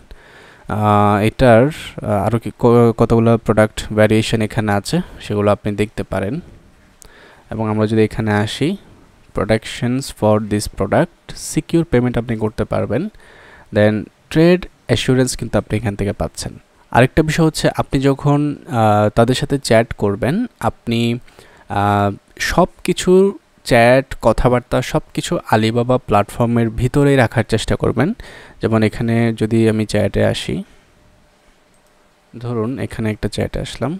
এটার আরও কতগুলো প্রোডাক্ট ভ্যারিয়েশন এখানে আছে সেগুলো আপনি দেখতে পারেন। এবং আমরা যদি এখানে আসি, protections for this product, secure payment আপনি করতে পারবেন। দেন ট্রেড অ্যাসুরেন্স কিন্তু আপনি এখান থেকে পাচ্ছেন। আরেকটা বিষয় হচ্ছে, আপনি যখন তাদের সাথে চ্যাট করবেন, আপনি সব কিছু চ্যাট কথাবার্তা সব কিছু আলিবাবা প্ল্যাটফর্মের ভিতরেই রাখার চেষ্টা করবেন। যেমন এখানে যদি আমি চ্যাটে আসি, ধরুন এখানে একটা চ্যাটে আসলাম,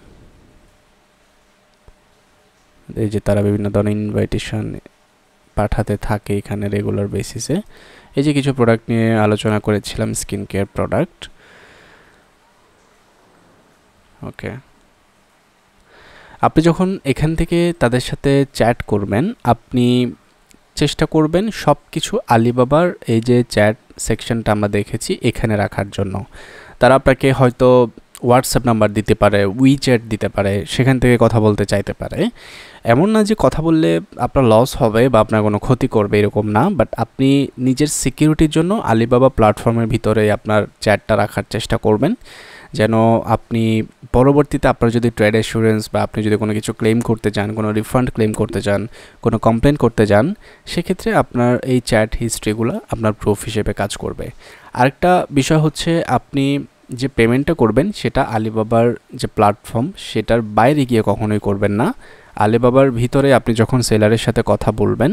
এই যে তারা বিভিন্ন ধরনের ইনভাইটেশন পাঠাতে থাকে এখানে রেগুলার বেসিসে। এই যে কিছু প্রোডাক্ট নিয়ে আলোচনা করেছিলাম, স্কিন কেয়ার প্রোডাক্ট। ওকে, আপনি যখন এখান থেকে তাদের সাথে চ্যাট করবেন, আপনি চেষ্টা করবেন সব কিছু আলিবাবার এই যে চ্যাট সেকশনটা আমরা দেখেছি এখানে রাখার জন্য। তারা আপনাকে হয়তো হোয়াটসঅ্যাপ নাম্বার দিতে পারে, উইচ্যাট দিতে পারে, সেখান থেকে কথা বলতে চাইতে পারে। এমন না যে কথা বললে আপনার লস হবে বা আপনার কোনো ক্ষতি করবে, এরকম না। বাট আপনি নিজের সিকিউরিটির জন্য আলিবাবা প্ল্যাটফর্মের ভিতরে আপনার চ্যাটটা রাখার চেষ্টা করবেন, যেন আপনি পরবর্তীতে আপনার যদি ট্রেড অ্যাসুরেন্স বা আপনি যদি কোনো কিছু ক্লেম করতে চান, কোনো রিফান্ড ক্লেম করতে চান, কোনো কমপ্লেন করতে চান, সেক্ষেত্রে আপনার এই চ্যাট হিস্ট্রিগুলো আপনার প্রুফ হিসেবে কাজ করবে। আরেকটা বিষয় হচ্ছে, আপনি যে পেমেন্টটা করবেন সেটা আলিবাবার যে প্ল্যাটফর্ম সেটার বাইরে গিয়ে কখনোই করবেন না। আলিবাবার ভিতরে আপনি যখন সেলারের সাথে কথা বলবেন,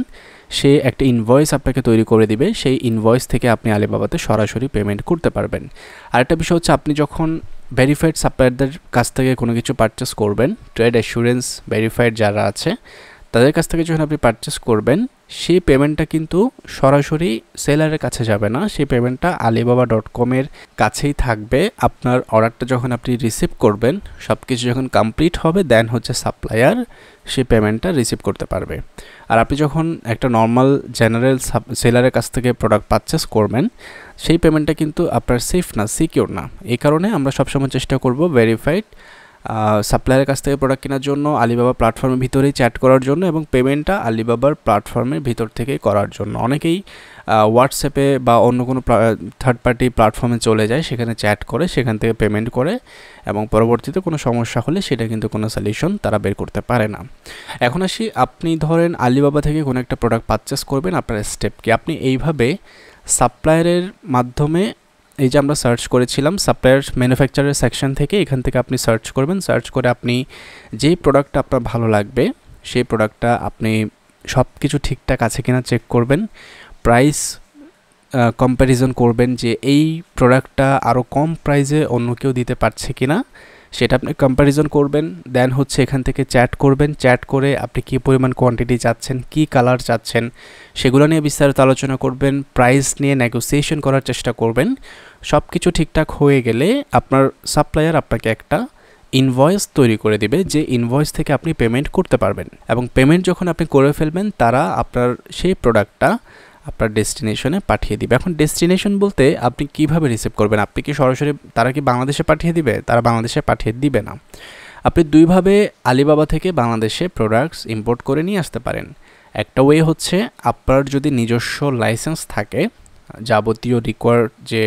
সে একটা ইনভয়েস আপনাকে তৈরি করে দিবে, সেই ইনভয়েস থেকে আপনি আলিবাবাতে সরাসরি পেমেন্ট করতে পারবেন। আরেকটা বিষয় হচ্ছে, আপনি যখন ভেরিফাইড সাপ্লায়ারদের কাছ থেকে কোনো কিছু পারচেস করবেন, ট্রেড অ্যাসুরেন্স ভেরিফাইড যারা আছে তাদের কাছ থেকে যখন আপনি পারচেস করবেন, সেই পেমেন্টটা কিন্তু সরাসরি সেলারের কাছে যাবে না, সেই পেমেন্টটা alibaba.com-এর কাছেই থাকবে। আপনার অর্ডারটা যখন আপনি রিসিভ করবেন, সব কিছু যখন কমপ্লিট হবে, দেন হচ্ছে সাপ্লায়ার সেই পেমেন্টটা রিসিভ করতে পারবে। আর আপনি যখন একটা নর্মাল জেনারেল সেলারের কাছ থেকে প্রোডাক্ট পারচেস করবেন, সেই পেমেন্টটা কিন্তু আপনার সেফ না, সিকিউর না। এই কারণে আমরা সবসময় চেষ্টা করব ভেরিফাইড সাপ্লায়ারের কাছ থেকে প্রোডাক্ট কেনার জন্য, আলিবাবা প্ল্যাটফর্মের ভিতরেই চ্যাট করার জন্য এবং পেমেন্টটা আলিবাবার প্ল্যাটফর্মের ভিতর থেকেই করার জন্য। অনেকেই হোয়াটসঅ্যাপে বা অন্য কোনো থার্ড পার্টি প্ল্যাটফর্মে চলে যায়, সেখানে চ্যাট করে, সেখান থেকে পেমেন্ট করে এবং পরবর্তীতে কোনো সমস্যা হলে সেটা কিন্তু কোনো সলিউশন তারা বের করতে পারে না। এখন আসি, আপনি ধরেন আলিবাবা থেকে কোনো একটা প্রোডাক্ট পারচেস করবেন, আপনার স্টেপ কি? আপনি এইভাবে সাপ্লায়ারের মাধ্যমে, এই যে আমরা সার্চ করেছিলাম সাপ্লায়ার ম্যানুফ্যাকচারার সেকশন থেকে, এখান থেকে আপনি সার্চ করবেন। সার্চ করে আপনি যেই প্রোডাক্টটা আপনার ভালো লাগবে সেই প্রোডাক্টটা আপনি সব কিছু ঠিকঠাক আছে কিনা চেক করবেন, প্রাইস কম্প্যারিজন করবেন যে এই প্রোডাক্টটা আরও কম প্রাইসে অন্য কেউ দিতে পারছে কিনা, সেটা আপনি কম্প্যারিজন করবেন। দেন হচ্ছে এখান থেকে চ্যাট করবেন, চ্যাট করে আপনি কী পরিমাণ কোয়ান্টিটি চাচ্ছেন, কী কালার চাচ্ছেন, সেগুলো নিয়ে বিস্তারিত আলোচনা করবেন। প্রাইস নিয়ে নেগোসিয়েশন করার চেষ্টা করবেন। সব কিছু ঠিকঠাক হয়ে গেলে আপনার সাপ্লায়ার আপনাকে একটা ইনভয়েস তৈরি করে দিবে, যে ইনভয়েস থেকে আপনি পেমেন্ট করতে পারবেন। এবং পেমেন্ট যখন আপনি করে ফেলবেন, তারা আপনার সেই প্রোডাক্টটা আপনার ডেস্টিনেশনে পাঠিয়ে দিবে। এখন ডেস্টিনেশন বলতে আপনি কিভাবে রিসিভ করবেন? আপনি কি সরাসরি তারা কি বাংলাদেশে পাঠিয়ে দিবে? তারা বাংলাদেশে পাঠিয়ে দিবে না। আপনি দুইভাবে আলিবাবা থেকে বাংলাদেশে প্রোডাক্টস ইম্পোর্ট করে নিয়ে আসতে পারেন। একটা ওয়ে হচ্ছে আপনার যদি নিজস্ব লাইসেন্স থাকে, যাবতীয় রিকোয়ার্ড যে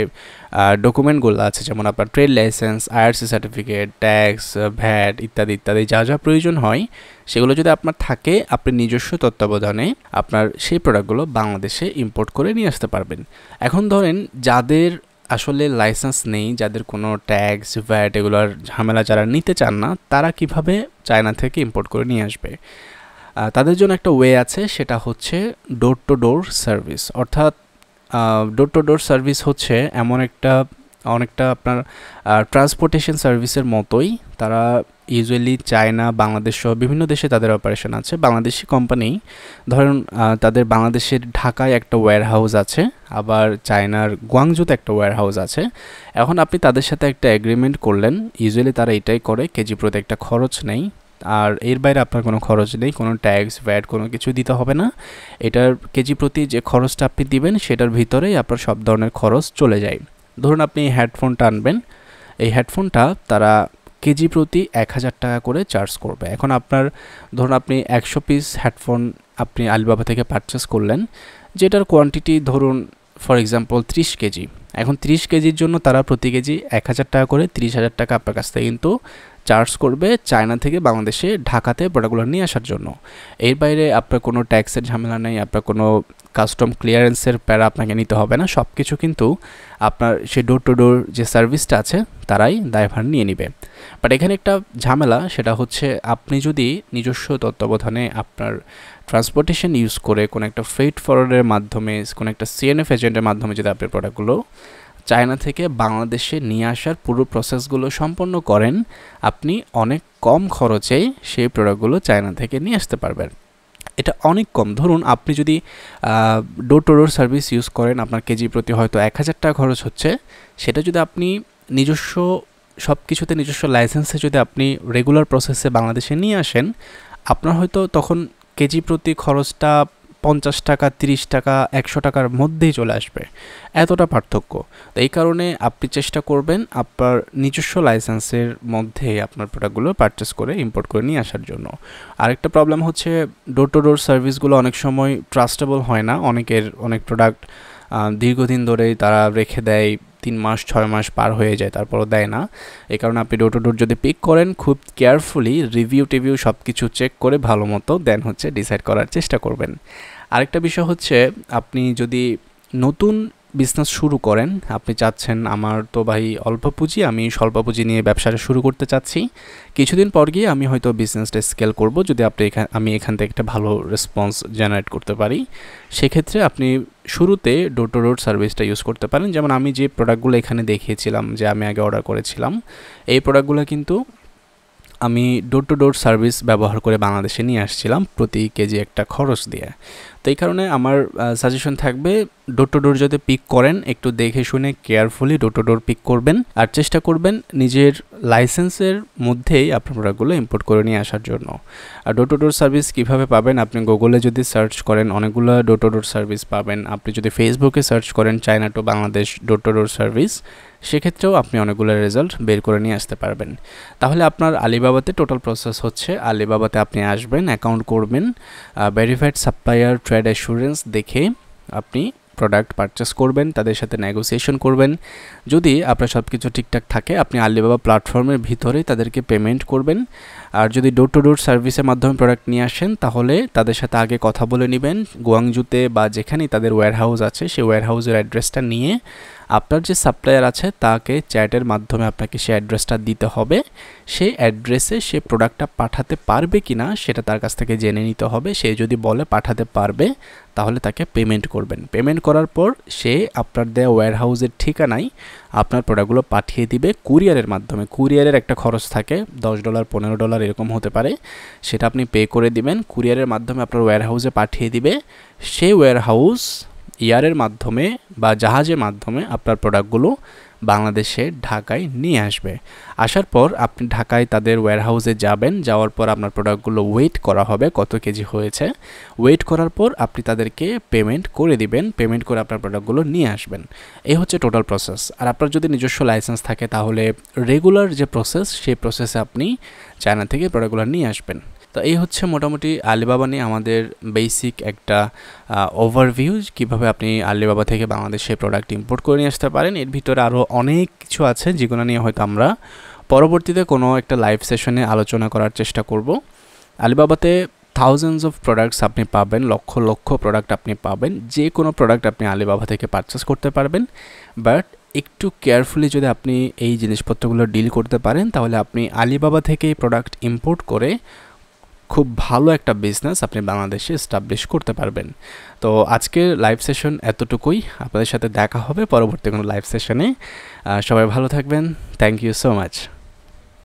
ডকুমেন্টগুলো আছে, যেমন আপনার trade licence, IRC certificate, tax, VAT ইত্যাদি ইত্যাদি যা যা প্রয়োজন হয়, সেগুলো যদি আপনার থাকে, আপনি নিজস্ব তত্ত্বাবধানে আপনার সেই প্রোডাক্টগুলো বাংলাদেশে ইম্পোর্ট করে নিয়ে আসতে পারবেন। এখন ধরেন যাদের আসলে লাইসেন্স নেই, যাদের কোনো ট্যাক্স, ভ্যাট এগুলোর ঝামেলা যারা নিতে চান না, তারা কিভাবে চায়না থেকে ইম্পোর্ট করে নিয়ে আসবে? তাদের জন্য একটা ওয়ে আছে, সেটা হচ্ছে ডোর টু ডোর সার্ভিস। অর্থাৎ ডোর টু ডোর সার্ভিস হচ্ছে এমন একটা অনেকটা আপনার ট্রান্সপোর্টেশন সার্ভিসের মতোই। তারা ইউজুয়ালি চায়না, বাংলাদেশ সহ বিভিন্ন দেশে তাদের অপারেশন আছে। বাংলাদেশি কোম্পানি ধরুন তাদের বাংলাদেশের ঢাকায় একটা ওয়্যার হাউস আছে, আবার চায়নার গুয়াংজুতে একটা ওয়্যার হাউস আছে। এখন আপনি তাদের সাথে একটা এগ্রিমেন্ট করলেন, ইউজুয়ালি তারা এটাই করে, কেজি প্রতি একটা খরচ নেই, আর এর বাইরে আপনার কোনো খরচ নেই, কোনো ট্যাক্স, ভ্যাট কোনো কিছু দিতে হবে না। এটার কেজি প্রতি যে খরচটা আপনি দিবেন সেটার ভিতরেই আপনার সব ধরনের খরচ চলে যায়। ধরুন আপনি হেডফোনটা আনবেন, এই হেডফোনটা তারা কেজি প্রতি 1000 টাকা করে চার্জ করবে। এখন আপনার ধরুন আপনি 100 পিস হেডফোন আপনি আলিবাবা থেকে পারচেস করলেন, যেটার কোয়ান্টিটি ধরুন ফর এক্সাম্পল 30 কেজি। এখন 30 কেজির জন্য তারা প্রতি কেজি 1000 টাকা করে 30,000 টাকা আপনার কাছ থেকে কিন্তু চার্জ করবে চায়না থেকে বাংলাদেশে ঢাকাতে প্রোডাক্টগুলো নিয়ে আসার জন্য। এর বাইরে আপনার কোনো ট্যাক্সের ঝামেলা নেই, আপনার কোনো কাস্টম ক্লিয়ারেন্সের প্যারা আপনাকে নিতে হবে না। সব কিছু কিন্তু আপনার সেই ডোর টু ডোর যে সার্ভিসটা আছে তারাই দায়ভার নিয়ে নেবে। বাট এখানে একটা ঝামেলা, সেটা হচ্ছে আপনি যদি নিজস্ব তত্ত্বাবধানে আপনার ট্রান্সপোর্টেশন ইউজ করে কোনো একটা ফ্রেট ফরওয়ার্ডের মাধ্যমে, কোনো একটা সিএনএফ এজেন্টের মাধ্যমে যদি আপনি প্রোডাক্টগুলো চায়না থেকে বাংলাদেশে নিয়ে আসার পুরো প্রসেসগুলো সম্পন্ন করেন, আপনি অনেক কম খরচে সেই প্রোডাক্টগুলো চায়না থেকে নিয়ে আসতে পারবেন। এটা অনেক কম। ধরুন আপনি যদি ডোর টু ডোর সার্ভিস ইউজ করেন, আপনার কেজি প্রতি হয়তো 1000 টাকা খরচ হচ্ছে, সেটা যদি আপনি নিজস্ব সব কিছুতে নিজস্ব লাইসেন্সে যদি আপনি রেগুলার প্রসেসে বাংলাদেশে নিয়ে আসেন, আপনার হয়তো তখন কেজি প্রতি খরচটা 50 টাকা, 30 টাকা, 100 টাকার মধ্যেই চলে আসবে, এতটা পার্থক্য। তো এই কারণে আপনি চেষ্টা করবেন আপনার নিজস্ব লাইসেন্সের মধ্যে আপনার প্রোডাক্টগুলো পারচেস করে ইম্পোর্ট করে নিয়ে আসার জন্য। আরেকটা প্রবলেম হচ্ছে ডোর টু ডোর সার্ভিসগুলো অনেক সময় ট্রাস্টেবল হয় না। অনেক প্রোডাক্ট দীর্ঘদিন ধরেই তারা রেখে দেয়, 3 মাস 6 মাস পার হয়ে যায়, তারপরও দেয় না। এই কারণে আপনি ডোর টু ডোর যদি পিক করেন, খুব কেয়ারফুলি রিভিউ সব কিছু চেক করে ভালো মতো দেন হচ্ছে ডিসাইড করার চেষ্টা করবেন। আরেকটা বিষয় হচ্ছে আপনি যদি নতুন বিজনেস শুরু করেন, আপনি চাচ্ছেন আমার তো ভাই অল্প পুঁজি, আমি স্বল্প পুঁজি নিয়ে ব্যবসাটা শুরু করতে চাচ্ছি, কিছুদিন পর গিয়ে আমি হয়তো বিজনেসটা স্কেল করব, যদি আমি এখান থেকে একটা ভালো রেসপন্স জেনারেট করতে পারি, সেক্ষেত্রে আপনি শুরুতে ডোর টু ডোর সার্ভিসটা ইউজ করতে পারেন। যেমন আমি যে প্রোডাক্টগুলো এখানে দেখিয়েছিলাম, যে আমি আগে অর্ডার করেছিলাম, এই প্রোডাক্টগুলো কিন্তু আমি ডোর টু ডোর সার্ভিস ব্যবহার করে বাংলাদেশে নিয়ে আসছিলাম, প্রতি কেজি একটা খরচ দিয়ে। তো এই কারণে আমার সাজেশন থাকবে, ডোর টু ডোর যদি পিক করেন, একটু দেখে শুনে carefully door to door pick করবেন, আর চেষ্টা করবেন নিজের লাইসেন্সের মধ্যেই আপনার প্রোডাক্টগুলো ইম্পোর্ট করে নিয়ে আসার জন্য। আর ডোর টু ডোর সার্ভিস কীভাবে পাবেন, আপনি গুগলে যদি সার্চ করেন অনেকগুলো ডোর টু ডোর সার্ভিস পাবেন। আপনি যদি ফেসবুকে সার্চ করেন China to Bangladesh door to door service, সেক্ষেত্রেও আপনি অনেকগুলো রেজাল্ট বের করে নিয়ে আসতে পারবেন। তাহলে আপনার আলিবাবাতে টোটাল প্রসেস হচ্ছে, আলিবাবাতে আপনি আসবেন, অ্যাকাউন্ট করবেন, ভেরিফাইড সাপ্লায়ার ট্রেড অ্যাসুরেন্স দেখে আপনি প্রোডাক্ট পারচেস করবেন, তাদের সাথে নেগোসিয়েশন করবেন। যদি আপনার সব কিছু ঠিকঠাক থাকে, আপনি আলিবাবা প্ল্যাটফর্মের ভিতরেই তাদেরকে পেমেন্ট করবেন। আর যদি ডোর টু ডোর সার্ভিসের মাধ্যমে প্রোডাক্ট নিয়ে আসেন, তাহলে তাদের সাথে আগে কথা বলে নেবেন, গুয়াংজুতে বা যেখানেই তাদের ওয়্যার হাউস আছে সেই ওয়্যার হাউসের অ্যাড্রেসটা নিয়ে আপনার যে সাপ্লায়ার আছে তাকে চ্যাটের মাধ্যমে আপনাকে সেই অ্যাড্রেসটা দিতে হবে। সেই অ্যাড্রেসে সে প্রোডাক্টটা পাঠাতে পারবে কি না সেটা তার কাছ থেকে জেনে নিতে হবে। সে যদি বলে পাঠাতে পারবে, তাহলে তাকে পেমেন্ট করবেন। পেমেন্ট করার পর সে আপনার দেওয়া ওয়্যার হাউসের ঠিকানায় আপনার প্রোডাক্টগুলো পাঠিয়ে দিবে কুরিয়ারের মাধ্যমে। কুরিয়ারের একটা খরচ থাকে, $10 $15 এরকম হতে পারে, সেটা আপনি পে করে দিবেন। কুরিয়ারের মাধ্যমে আপনার ওয়্যার হাউসে পাঠিয়ে দিবে। সেই ওয়্যার হাউস এয়ারের মাধ্যমে বা জাহাজের মাধ্যমে আপনার প্রোডাক্টগুলো বাংলাদেশে ঢাকায় নিয়ে আসবে। আসার পর আপনি ঢাকায় তাদের ওয়্যারহাউসে যাবেন, যাওয়ার পর আপনার প্রোডাক্টগুলো ওয়েট করা হবে কত কেজি হয়েছে। ওয়েট করার পর আপনি তাদেরকে পেমেন্ট করে দিবেন, পেমেন্ট করে আপনার প্রোডাক্টগুলো নিয়ে আসবেন। এই হচ্ছে টোটাল প্রসেস। আর আপনার যদি নিজস্ব লাইসেন্স থাকে তাহলে রেগুলার যে প্রসেস সেই প্রসেসে আপনি চায়না থেকে প্রোডাক্টগুলো নিয়ে আসবেন। তো এই হচ্ছে মোটামুটি আলিবাবা নিয়ে আমাদের বেসিক একটা ওভারভিউ, কীভাবে আপনি আলিবাবা থেকে বাংলাদেশে প্রোডাক্ট ইম্পোর্ট করে নিয়ে আসতে পারেন। এর ভিতরে আরও অনেক কিছু আছে যেগুলো নিয়ে হয়তো আমরা পরবর্তীতে কোনো একটা লাইভ সেশনে আলোচনা করার চেষ্টা করব। আলিবাবাতে থাউজেন্ডস অফ প্রোডাক্টস আপনি পাবেন, লক্ষ লক্ষ প্রোডাক্ট আপনি পাবেন, যে কোনো প্রোডাক্ট আপনি আলিবাবা থেকে পারচেস করতে পারবেন। বাট একটু কেয়ারফুলি যদি আপনি এই জিনিসপত্রগুলো ডিল করতে পারেন তাহলে আপনি আলিবাবা থেকে প্রোডাক্ট ইম্পোর্ট করে খুব ভালো একটা বিজনেস আপনি বাংলাদেশে এস্টাবলিশ করতে পারবেন। তো আজকের লাইভ সেশন এতটুকুই, আপনাদের সাথে দেখা হবে পরবর্তী কোনো লাইভ সেশনে। সবাই ভালো থাকবেন, থ্যাংক ইউ সো মাচ।